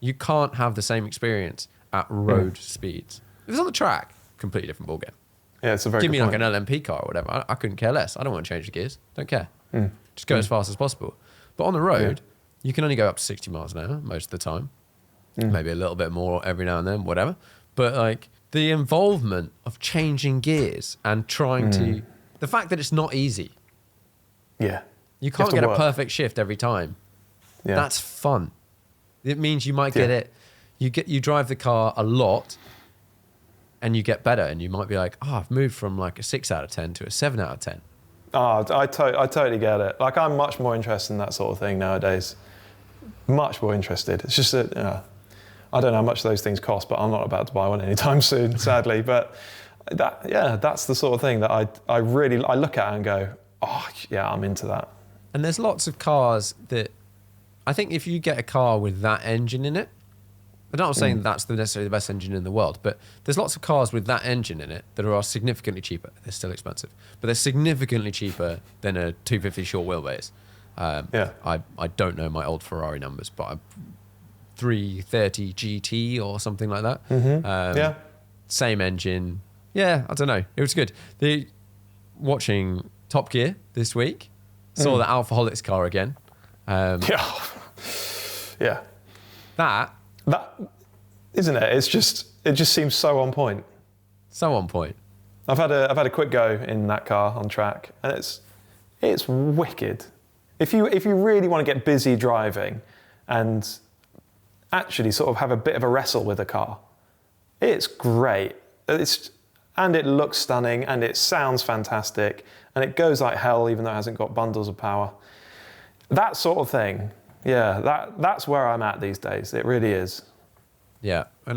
you can't have the same experience at road speeds. If it's on the track, completely different ballgame. Yeah, it's a very Give good me like point. an LMP car or whatever. I couldn't care less. I don't want to change the gears. Don't care. Just go as fast as possible. But on the road, you can only go up to 60 miles an hour most of the time. Maybe a little bit more every now and then, whatever. But like the involvement of changing gears and trying to... The fact that it's not easy. Yeah. You can't have to get a work. perfect shift every time. Yeah. That's fun. It means you might get it... You drive the car a lot and you get better, and you might be like, I've moved from like a 6 out of 10 to a 7 out of 10. Oh, I totally get it. Like, I'm much more interested in that sort of thing nowadays. Much more interested. It's just that, I don't know how much those things cost, but I'm not about to buy one anytime soon, sadly. But that's the sort of thing that I really look at and go, oh, yeah, I'm into that. And there's lots of cars that, I think if you get a car with that engine in it, I'm not saying that's necessarily the best engine in the world, but there's lots of cars with that engine in it that are significantly cheaper. They're still expensive, but they're significantly cheaper than a 250 short wheelbase. I don't know my old Ferrari numbers, but 330 GT or something like that. Same engine. Yeah, I don't know. It was good. Watching Top Gear this week, saw the Alphaholics car again. Yeah. That isn't it? It just seems so on point. So on point. I've had a quick go in that car on track, and it's wicked. If you really want to get busy driving and actually sort of have a bit of a wrestle with a car, it's great. And it looks stunning, and it sounds fantastic, and it goes like hell even though it hasn't got bundles of power. That sort of thing. Yeah, that's where I'm at these days. It really is. Yeah, and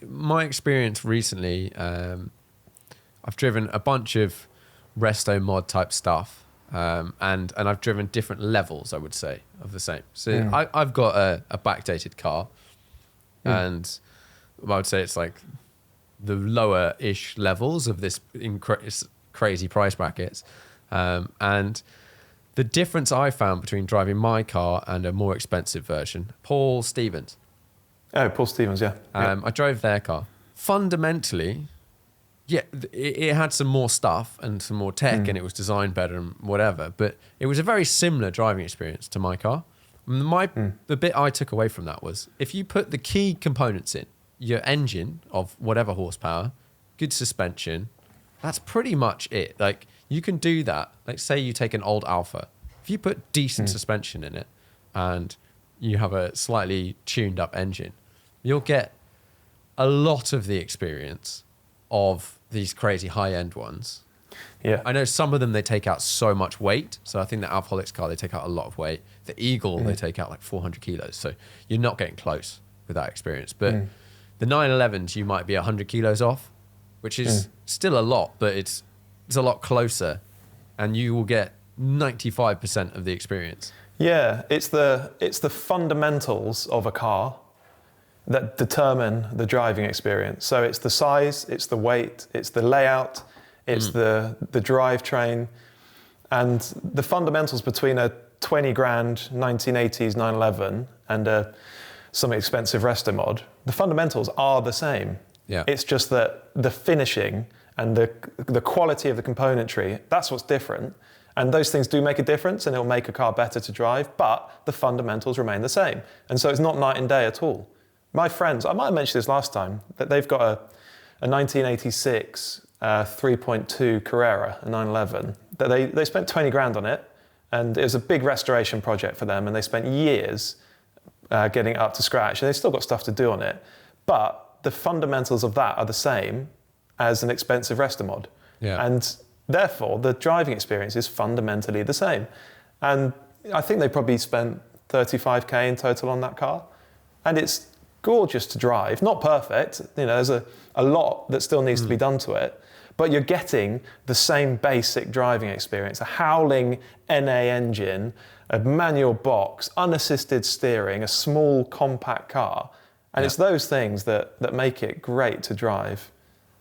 my experience recently, I've driven a bunch of resto mod type stuff, and I've driven different levels, I would say, of the same. So I've got a backdated car, and I would say it's like the lower-ish levels of this crazy price brackets, and the difference I found between driving my car and a more expensive version, Paul Stevens. Oh, Paul Stevens, yeah. I drove their car. Fundamentally, yeah, it had some more stuff and some more tech, and it was designed better and whatever, but it was a very similar driving experience to my car. The bit I took away from that was, if you put the key components in, your engine of whatever horsepower, good suspension, that's pretty much it. Like, you can do that. Like, say you take an old Alfa. If you put decent suspension in it and you have a slightly tuned up engine, you'll get a lot of the experience of these crazy high-end ones. Yeah. I know some of them, they take out so much weight. So I think the Alphaholics car, they take out a lot of weight. The Eagle, they take out like 400 kilos. So you're not getting close with that experience. But the 911s, you might be 100 kilos off, which is still a lot, but it's a lot closer, and you will get 95% of the experience. Yeah, it's the fundamentals of a car that determine the driving experience. So it's the size, it's the weight, it's the layout, it's the drivetrain, and the fundamentals between a 20 grand 1980s 911 and some expensive resto mod, the fundamentals are the same. Yeah. It's just that the finishing and the quality of the componentry, that's what's different. And those things do make a difference, and it'll make a car better to drive, but the fundamentals remain the same. And so it's not night and day at all. My friends, I might have mentioned this last time, that they've got a 1986 3.2 Carrera, a 911, that they spent 20 grand on it, and it was a big restoration project for them, and they spent years getting it up to scratch, and they've still got stuff to do on it. But the fundamentals of that are the same as an expensive rester mod. Yeah. And therefore, the driving experience is fundamentally the same. And I think they probably spent 35k in total on that car. And it's gorgeous to drive. Not perfect. There's a lot that still needs to be done to it. But you're getting the same basic driving experience. A howling NA engine, a manual box, unassisted steering, a small compact car. And it's those things that make it great to drive.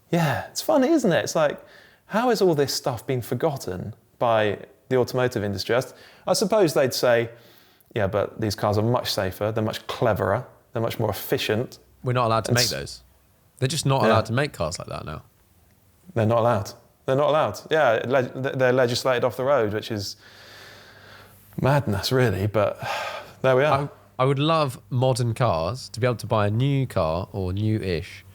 Yeah, it's funny, isn't it? It's like, how has all this stuff been forgotten by the automotive industry? I suppose they'd say, yeah, but these cars are much safer, they're much cleverer, they're much more efficient. We're not allowed to make those. They're just not allowed to make cars like that now. They're not allowed. They're not allowed. Yeah, they're legislated off the road, which is madness, really, but there we are. I would love modern cars to be able to buy a new car or new-ish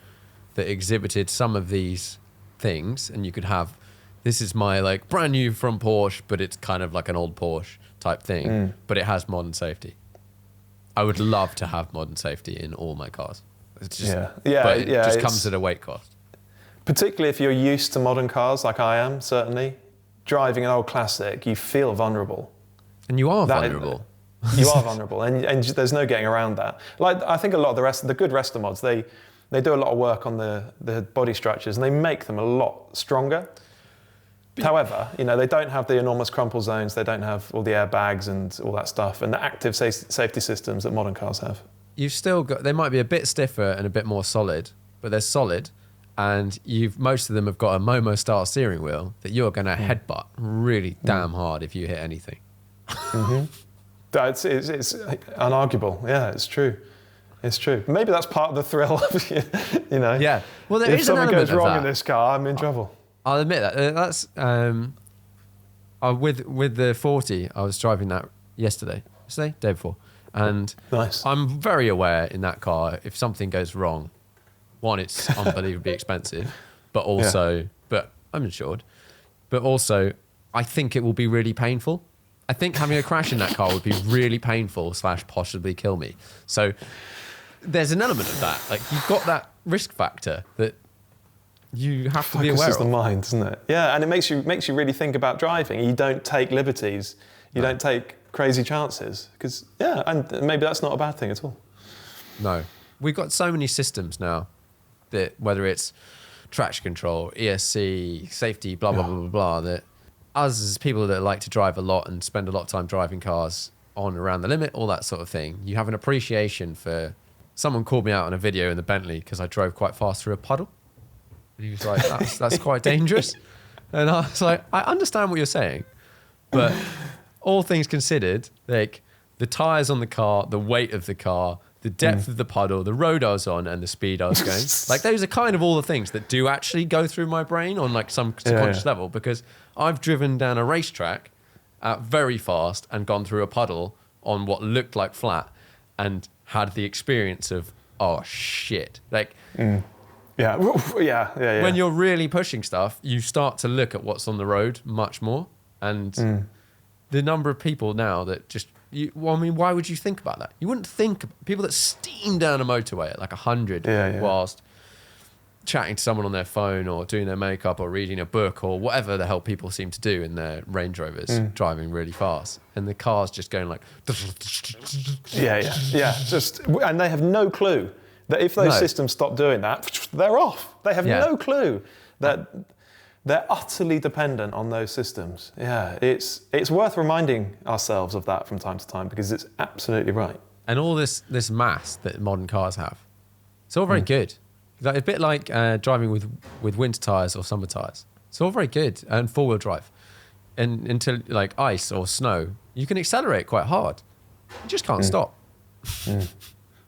that exhibited some of these things, and you could have, this is my like brand new from Porsche, but it's kind of like an old Porsche type thing, but it has modern safety. I would love to have modern safety in all my cars. It's just, but it just comes at a weight cost. Particularly if you're used to modern cars, like I am, certainly, driving an old classic, you feel vulnerable. And you are vulnerable. You are vulnerable, and there's no getting around that. Like, I think a lot of the good rester mods, they do a lot of work on the body structures, and they make them a lot stronger. However, they don't have the enormous crumple zones, they don't have all the airbags and all that stuff, and the active safety systems that modern cars have. You've still got, they might be a bit stiffer and a bit more solid, but they're solid, and most of them have got a Momo-style steering wheel that you're going to headbutt really damn hard if you hit anything. It's unarguable. Yeah, it's true. It's true. Maybe that's part of the thrill of, Yeah. Well, there if is an something element goes wrong of in this car, I'm in trouble. I'll admit that. That's with the 40. I was driving that yesterday, day before, and nice. I'm very aware in that car if something goes wrong, one, it's unbelievably expensive, but also, but I'm insured, but also I think it will be really painful. I think having a crash in that car would be really painful / possibly kill me. So there's an element of that. Like, you've got that risk factor that you have to be aware of. Focuses the mind, doesn't it? Yeah, and it makes you really think about driving. You don't take liberties. You don't take crazy chances. Because, and maybe that's not a bad thing at all. No. We've got so many systems now that whether it's traction control, ESC, safety, blah, blah, blah, blah, blah, that us as people that like to drive a lot and spend a lot of time driving cars on around the limit, all that sort of thing, you have an appreciation for... Someone called me out on a video in the Bentley because I drove quite fast through a puddle. And he was like, that's quite dangerous. And I was like, I understand what you're saying, but all things considered, like the tyres on the car, the weight of the car, the depth of the puddle, the road I was on and the speed I was going, like those are kind of all the things that do actually go through my brain on like some subconscious level, because I've driven down a racetrack very fast and gone through a puddle on what looked like flat and had the experience of, oh shit. Like, yeah. When you're really pushing stuff, you start to look at what's on the road much more. And the number of people now that just, why would you think about that? You wouldn't think, people that steam down a motorway at like 100 whilst chatting to someone on their phone or doing their makeup or reading a book or whatever the hell people seem to do in their Range Rovers, driving really fast. And the car's just going like... And they have no clue that if those systems stop doing that, they're off. They have no clue that they're utterly dependent on those systems. Yeah, it's worth reminding ourselves of that from time to time because it's absolutely right. And all this mass that modern cars have, it's all very good. Like, a bit like driving with winter tyres or summer tyres. It's all very good. And four-wheel drive. And until like ice or snow, you can accelerate quite hard. You just can't stop.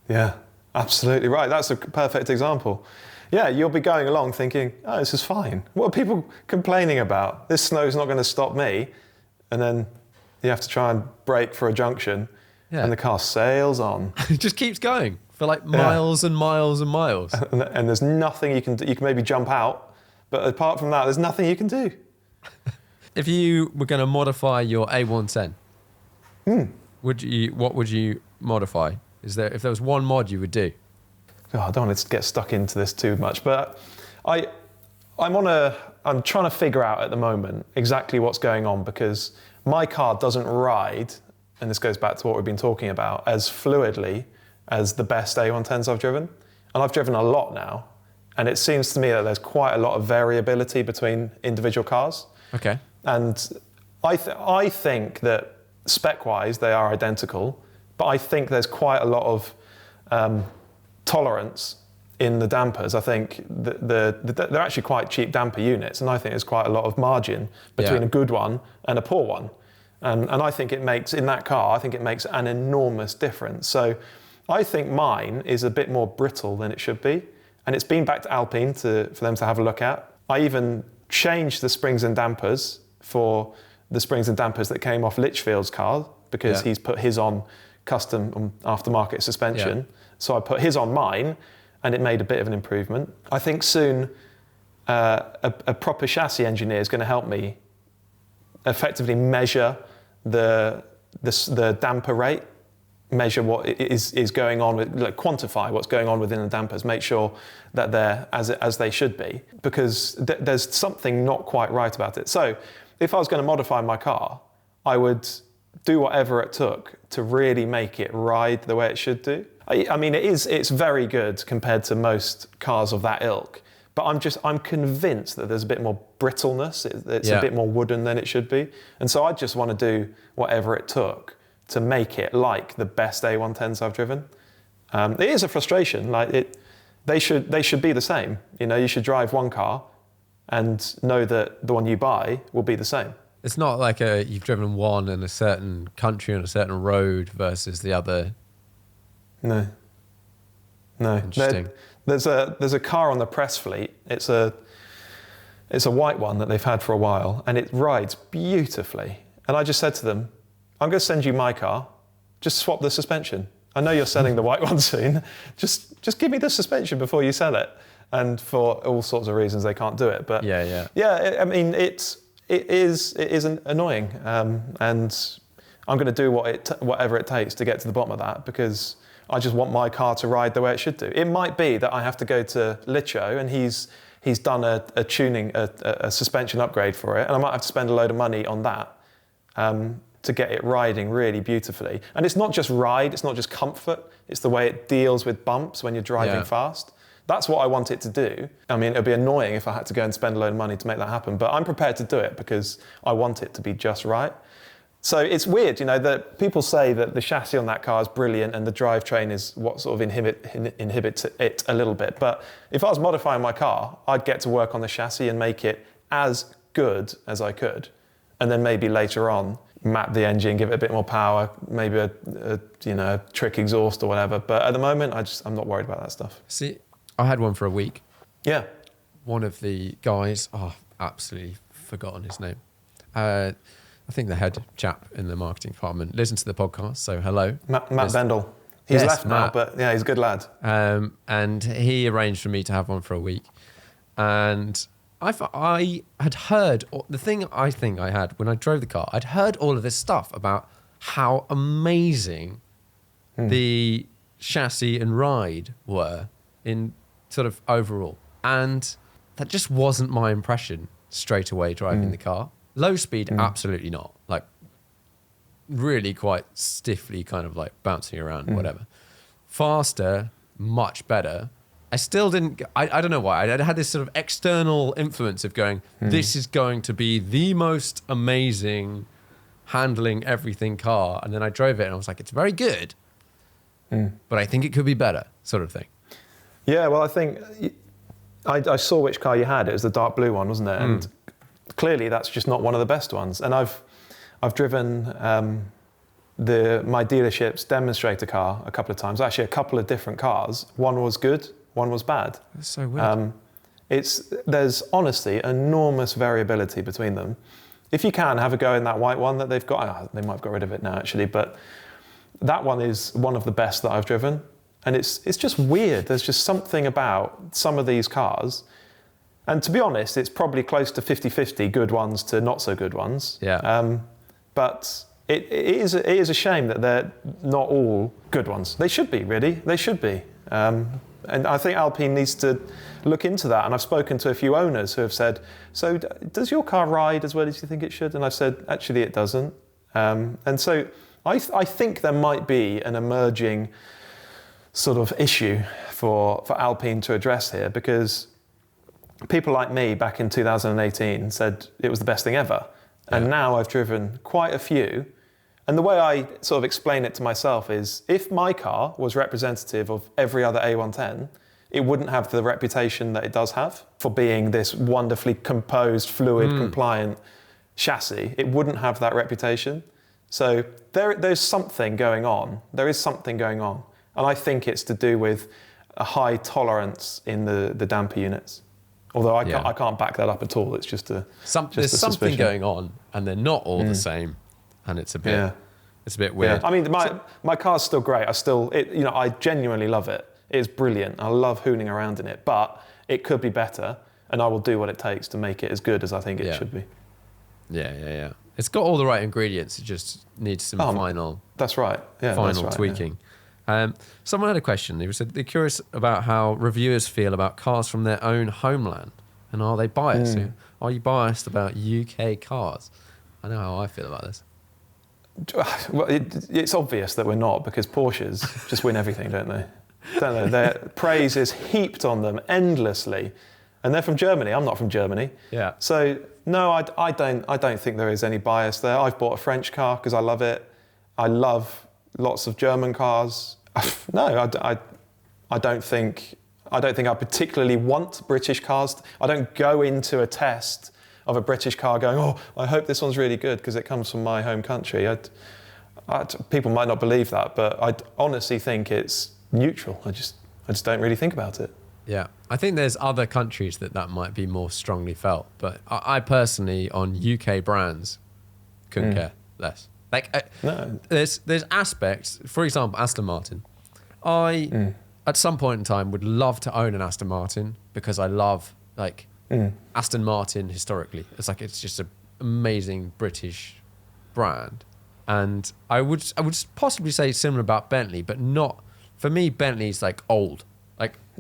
Yeah, absolutely right. That's a perfect example. Yeah, you'll be going along thinking, oh, this is fine. What are people complaining about? This snow's not going to stop me. And then you have to try and brake for a junction and the car sails on. It just keeps going for like miles and miles and miles. And there's nothing you can do. You can maybe jump out, but apart from that, there's nothing you can do. If you were going to modify your A110, what would you modify? If there was one mod you would do? I don't want to get stuck into this too much, but I'm trying to figure out at the moment exactly what's going on, because my car doesn't ride, and this goes back to what we've been talking about, as fluidly as the best A110s I've driven. And I've driven a lot now, and it seems to me that there's quite a lot of variability between individual cars. Okay. And I think that spec-wise they are identical, but I think there's quite a lot of tolerance in the dampers. I think they're actually quite cheap damper units, and I think there's quite a lot of margin between a good one and a poor one. And I think it makes, in that car, I think it makes an enormous difference. So I think mine is a bit more brittle than it should be. And it's been back to Alpine for them to have a look at. I even changed the springs and dampers for the springs and dampers that came off Litchfield's car, because he's put his on custom aftermarket suspension. Yeah. So I put his on mine, and it made a bit of an improvement. I think soon a proper chassis engineer is going to help me effectively measure the damper rate, measure what is going on with, like, quantify what's going on within the dampers, make sure that they're as they should be, because there's something not quite right about it. So if I was going to modify my car, I would do whatever it took to really make it ride the way it should do. I mean, it's very good compared to most cars of that ilk, but I'm convinced that there's a bit more brittleness. It's a bit more wooden than it should be. And so I just want to do whatever it took to make it like the best A110s I've driven. It is a frustration. Like, they should be the same. You know, you should drive one car and know that the one you buy will be the same. It's not like you've driven one in a certain country on a certain road versus the other. No. Interesting. There's a car on the press fleet. It's a white one that they've had for a while, and it rides beautifully. And I just said to them, I'm going to send you my car. Just swap the suspension. I know you're selling the white one soon. Just give me the suspension before you sell it. And for all sorts of reasons, they can't do it. But I mean, it is annoying, and I'm going to do whatever it takes to get to the bottom of that, because I just want my car to ride the way it should do. It might be that I have to go to Licho, and he's done a tuning, a suspension upgrade for it, and I might have to spend a load of money on that to get it riding really beautifully. And it's not just ride, it's not just comfort, it's the way it deals with bumps when you're driving fast. That's what I want it to do. I mean, it would be annoying if I had to go and spend a load of money to make that happen, but I'm prepared to do it because I want it to be just right. So it's weird, you know, that people say that the chassis on that car is brilliant and the drivetrain is what sort of inhibits it a little bit. But if I was modifying my car, I'd get to work on the chassis and make it as good as I could. And then maybe later on, map the engine, give it a bit more power, maybe a trick exhaust or whatever. But at the moment, I'm not worried about that stuff. See, I had one for a week. Yeah. One of the guys, absolutely forgotten his name. I think the head chap in the marketing department listened to the podcast, so hello. Matt Bendel. He's left now, but yeah, he's a good lad. And he arranged for me to have one for a week. And I had heard, the thing I think I had when I drove the car, I'd heard all of this stuff about how amazing the chassis and ride were in sort of overall. And that just wasn't my impression straight away driving the car. Low speed, absolutely not. Like, really quite stiffly kind of like bouncing around, whatever. Faster, much better. I still didn't, I don't know why. I had this sort of external influence of going, this is going to be the most amazing handling everything car. And then I drove it and I was like, it's very good, but I think it could be better, sort of thing. Yeah, well, I think I saw which car you had. It was the dark blue one, wasn't it? And clearly that's just not one of the best ones. And I've driven my dealership's demonstrator car a couple of times. Actually, a couple of different cars. One was good, one was bad. That's so weird. There's honestly enormous variability between them. If you can, have a go in that white one that they've got. They might have got rid of it now, actually, but that one is one of the best that I've driven. And it's just weird. There's just something about some of these cars. And to be honest, it's probably close to 50-50 good ones to not so good ones. Yeah. But it is a shame that they're not all good ones. They should be, really. They should be. And I think Alpine needs to look into that. And I've spoken to a few owners who have said, so does your car ride as well as you think it should? And I've said, actually, it doesn't. And so I think there might be an emerging sort of issue for Alpine to address here, because people like me back in 2018 said it was the best thing ever. And now I've driven quite a few. And the way I sort of explain it to myself is, if my car was representative of every other A110, it wouldn't have the reputation that it does have for being this wonderfully composed, fluid, compliant chassis. It wouldn't have that reputation. So there's something going on. There is something going on. And I think it's to do with a high tolerance in the damper units. Although I can't back that up at all. It's just a there's something going on, and they're not all the same, and it's a bit weird. Yeah. I mean, my car's still great. I genuinely love it. It's brilliant. I love hooning around in it, but it could be better, and I will do what it takes to make it as good as I think it should be. Yeah. It's got all the right ingredients. It just needs some final. That's right. Yeah, final tweaking. Yeah. Someone had a question. They said they're curious about how reviewers feel about cars from their own homeland, and are they biased? So are you biased about UK cars? I know how I feel about this. Well, it's obvious that we're not, because Porsches just win everything, don't they? Their praise is heaped on them endlessly, and they're from Germany. I'm not from Germany. Yeah. So no, I don't think there is any bias there. I've bought a French car because I love it. I love lots of German cars. No, I don't think I particularly want British cars. I don't go into a test of a British car going, oh, I hope this one's really good because it comes from my home country. People might not believe that, but I honestly think it's neutral. I just don't really think about it. Yeah, I think there's other countries that might be more strongly felt, but I personally, on UK brands, couldn't care less. No. There's aspects, for example, Aston Martin. I, at some point in time, would love to own an Aston Martin because I love, Aston Martin historically. It's just an amazing British brand. And I would possibly say similar about Bentley, but not, for me, Bentley's old.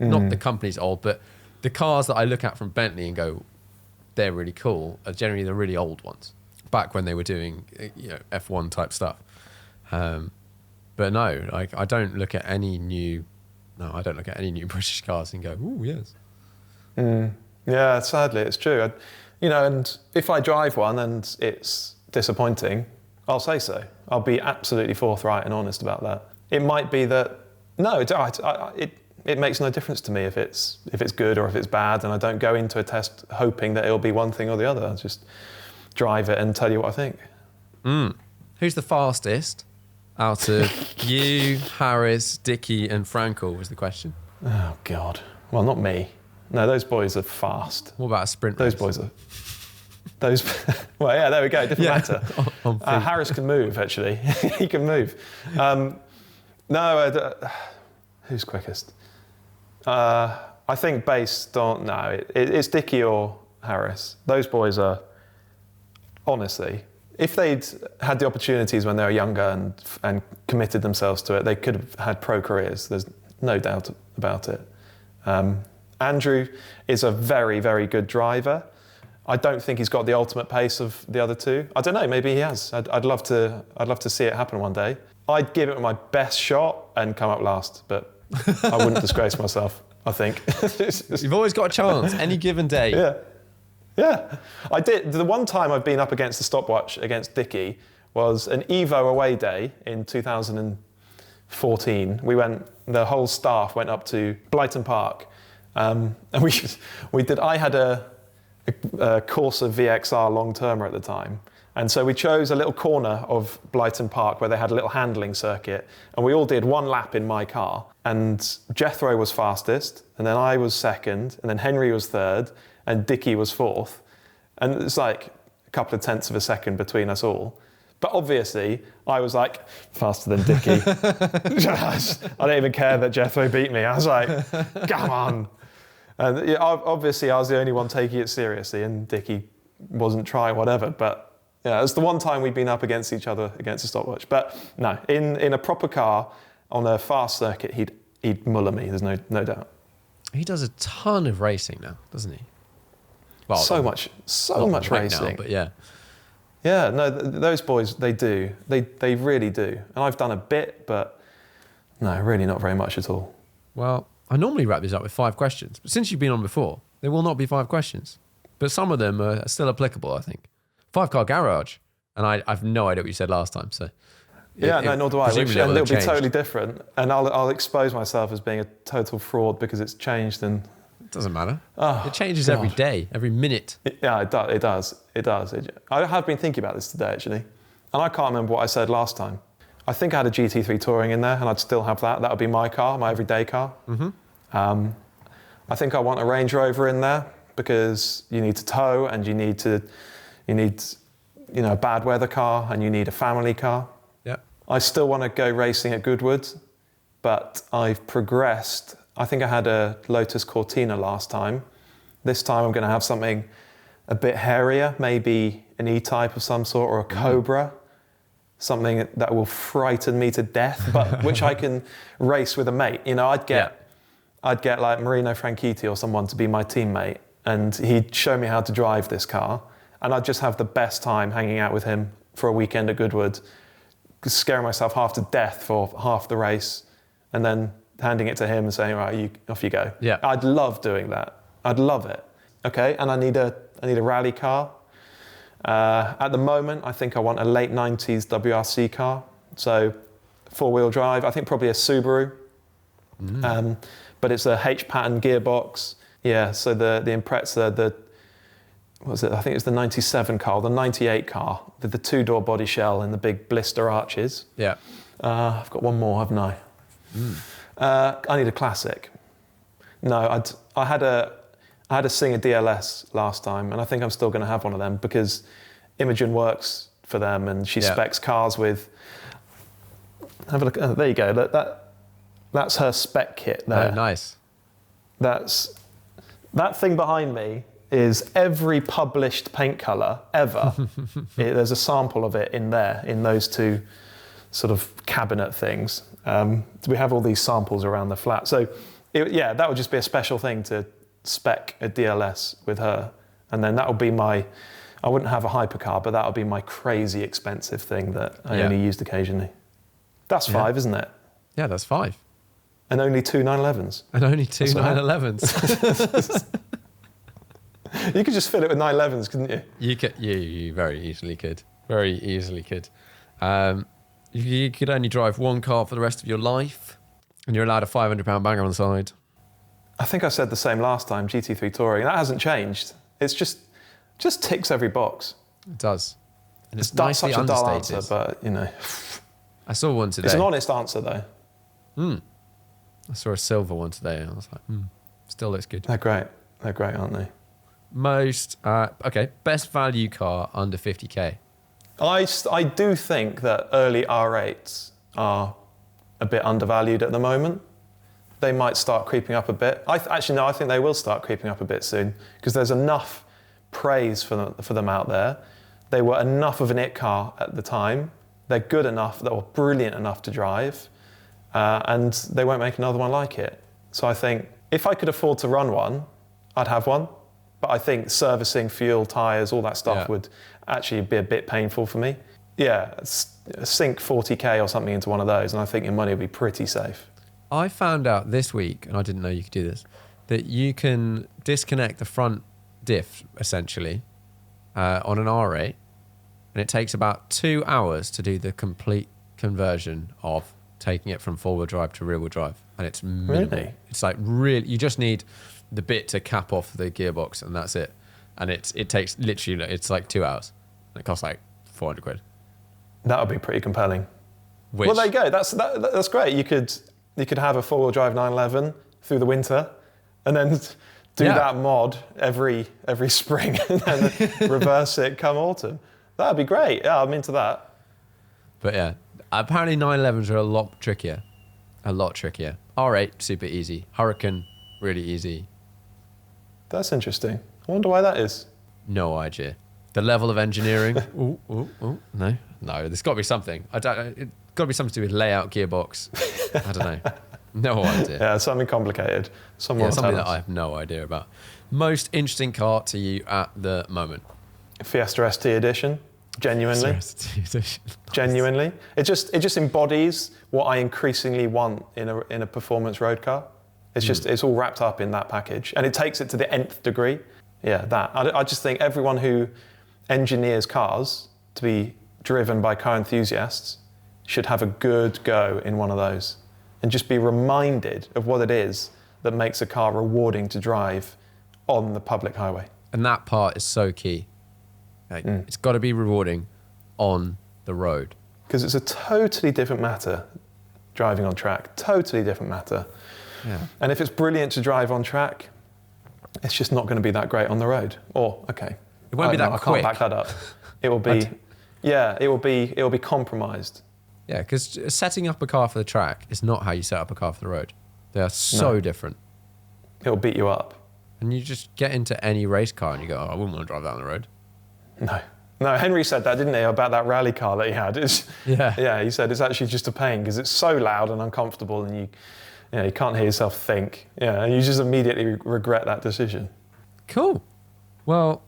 Not the company's old, but the cars that I look at from Bentley and go, they're really cool, are generally the really old ones. Back when they were doing, F1 type stuff. But no, I don't look at any new British cars and go, ooh, yes. Yeah, sadly, it's true. And if I drive one and it's disappointing, I'll say so. I'll be absolutely forthright and honest about that. It might be that, no, it makes no difference to me if it's good or if it's bad, and I don't go into a test hoping that it'll be one thing or the other. I just drive it and tell you what I think. Who's the fastest out of you, Harris, Dickie and Frankel was the question. Oh, God. Well, not me. No, those boys are fast. What about a sprint Those race? boys are... Well, yeah, there we go. Different matter. Harris can move, actually. He can move. Who's quickest? I think based on... No, it's Dickie or Harris. Those boys are... Honestly, if they'd had the opportunities when they were younger and committed themselves to it, they could have had pro careers. There's no doubt about it. Andrew is a very, very good driver. I don't think he's got the ultimate pace of the other two. I don't know, maybe he has. I'd love to see it happen one day. I'd give it my best shot and come up last, but I wouldn't disgrace myself, I think. You've always got a chance, any given day. Yeah, I did. The one time I've been up against the stopwatch against Dickie was an Evo away day in 2014. The whole staff went up to Blyton Park, and we did. I had a Corsa VXR long-termer at the time, and so we chose a little corner of Blyton Park where they had a little handling circuit, and we all did one lap in my car, and Jethro was fastest, and then I was second, and then Henry was third, and Dickie was fourth. And it's a couple of tenths of a second between us all. But obviously, I was faster than Dickie. I don't even care that Jethro beat me. I was come on. And obviously, I was the only one taking it seriously, and Dickie wasn't trying whatever. But yeah, it's the one time we'd been up against each other against a stopwatch. But no, in a proper car, on a fast circuit, he'd he'd muller me. There's no doubt. He does a ton of racing now, doesn't he? Well, so much racing. now, but yeah. Yeah, no, those boys, they do. They really do. And I've done a bit, but no, really not very much at all. Well, I normally wrap these up with 5 questions, but since you've been on before, there will not be 5 questions. But some of them are still applicable, I think. 5-car garage. And I've no idea what you said last time, so... Yeah, no, nor do I. And it'll be totally different. And I'll expose myself as being a total fraud because it's changed and... It doesn't matter. It changes every day, every minute. It does. I have been thinking about this today, actually. And I can't remember what I said last time. I think I had a GT3 Touring in there and I'd still have that. That would be my car, my everyday car. Mm-hmm. I think I want a Range Rover in there because you need to tow and you need a bad weather car and you need a family car. Yeah. I still want to go racing at Goodwood, but I've progressed. I think I had a Lotus Cortina last time. This time I'm going to have something a bit hairier, maybe an E-Type of some sort or a Cobra, something that will frighten me to death, but which I can race with a mate. You know, I'd get like Marino Franchitti or someone to be my teammate, and he'd show me how to drive this car, and I'd just have the best time hanging out with him for a weekend at Goodwood, scaring myself half to death for half the race, and then handing it to him and saying, right, off you go. Yeah. I'd love doing that. I'd love it. Okay, and I need a rally car. At the moment, I think I want a late 90s WRC car. So 4-wheel drive, I think probably a Subaru. But it's a H-pattern gearbox. Yeah, so the Impreza, what was it? I think it's the 97 car, the 98 car, with the 2-door body shell and the big blister arches. Yeah. I've got one more, haven't I? I need a classic. No, I had a Singer DLS last time, and I think I'm still going to have one of them because Imogen works for them, and she specs cars with. Have a look. Oh, there you go. Look, that's her spec kit there. Oh, nice. That thing behind me is every published paint colour ever. There's a sample of it in there, in those 2 sort of cabinet things. We have all these samples around the flat. So, that would just be a special thing to spec a DLS with her. And then that would be I wouldn't have a hypercar, but that would be my crazy expensive thing that I only used occasionally. That's 5, isn't it? Yeah, that's 5. And only 2 911s. And only 2 911s. You could just fill it with 911s, couldn't you? You very easily could. Very easily could. You could only drive one car for the rest of your life, and you're allowed a £500 banger on the side. I think I said the same last time, GT3 Touring. That hasn't changed. It's just ticks every box. It does. And it's nicely such a dull understated. answer, but, you know. I saw one today. It's an honest answer, though. I saw a silver one today, and I was like, still looks good. They're great, aren't they? Best value car under 50k. I do think that early R8s are a bit undervalued at the moment. They might start creeping up a bit. I think they will start creeping up a bit soon because there's enough praise for them out there. They were enough of an it car at the time. They're good enough, they were brilliant enough to drive, and they won't make another one like it. So I think if I could afford to run one, I'd have one. But I think servicing, fuel, tyres, all that stuff would actually be a bit painful for me. Yeah, sink 40k or something into one of those, and I think your money will be pretty safe. I found out this week, and I didn't know you could do this, that you can disconnect the front diff, essentially, on an R8, and it takes about 2 hours to do the complete conversion of taking it from 4-wheel drive to rear-wheel drive, and it's minimal. Really? It's like really, you just need the bit to cap off the gearbox, and that's it. And it takes literally, it's like 2 hours. And it costs like 400 quid. That would be pretty compelling. Well, there you go. That's great. You could have a 4-wheel drive 911 through the winter, and then do that mod every spring, and then reverse it come autumn. That'd be great. Yeah, I'm into that. But yeah, apparently 911s are a lot trickier. A lot trickier. R8, super easy. Hurricane, really easy. That's interesting. I wonder why that is. No idea. The level of engineering. No. There's got to be something. It's got to be something to do with layout, gearbox. I don't know. No idea. Yeah, something complicated. Someone will Something tell that I us. have no idea about. Most interesting car to you at the moment? Fiesta ST edition, genuinely. Nice. Genuinely. It just embodies what I increasingly want in a performance road car. It's all wrapped up in that package. And it takes it to the nth degree. Yeah, that. I just think everyone who engineers cars to be driven by car enthusiasts should have a good go in one of those and just be reminded of what it is that makes a car rewarding to drive on the public highway. And that part is so key. Like, it's got to be rewarding on the road. Because it's a totally different matter driving on track. Totally different matter. Yeah. And if it's brilliant to drive on track, it's just not going to be that great on the road. Or, okay. It won't be that quick. I can't back that up. It will be, it will be compromised. Yeah, because setting up a car for the track is not how you set up a car for the road. They are so different. It will beat you up. And you just get into any race car and you go, oh, I wouldn't want to drive that on the road. No, Henry said that, didn't he, about that rally car that he had. Yeah, he said it's actually just a pain because it's so loud and uncomfortable and you can't hear yourself think. Yeah, and you just immediately regret that decision. Cool. Well,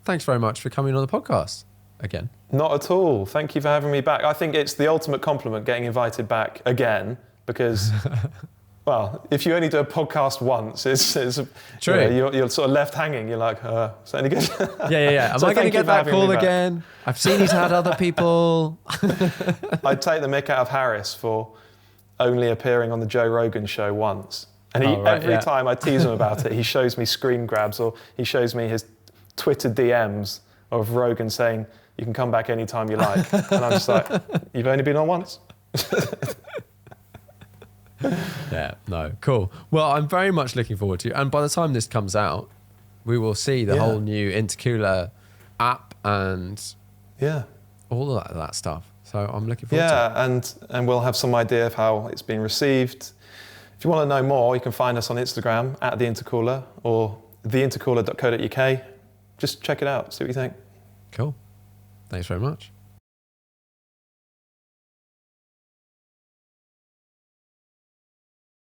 thanks very much for coming on the podcast again. Not at all. Thank you for having me back. I think it's the ultimate compliment getting invited back again because, well, if you only do a podcast once, it's true. You're sort of left hanging. You're like, is that any good? Yeah. Am I going to get that call again? I've seen he's had other people. I'd take the mick out of Harris for only appearing on the Joe Rogan show once. And every time I tease him about it, he shows me screen grabs or he shows me his Twitter DMs of Rogan saying, you can come back anytime you like. And I'm just like, you've only been on once? Yeah, no, cool. Well, I'm very much looking forward to it. And by the time this comes out, we will see the whole new Intercooler app and all of that stuff. So I'm looking forward to it. Yeah, and we'll have some idea of how it's been received. If you want to know more, you can find us on Instagram at The Intercooler or theintercooler.co.uk. Just check it out, see what you think. Cool. Thanks very much.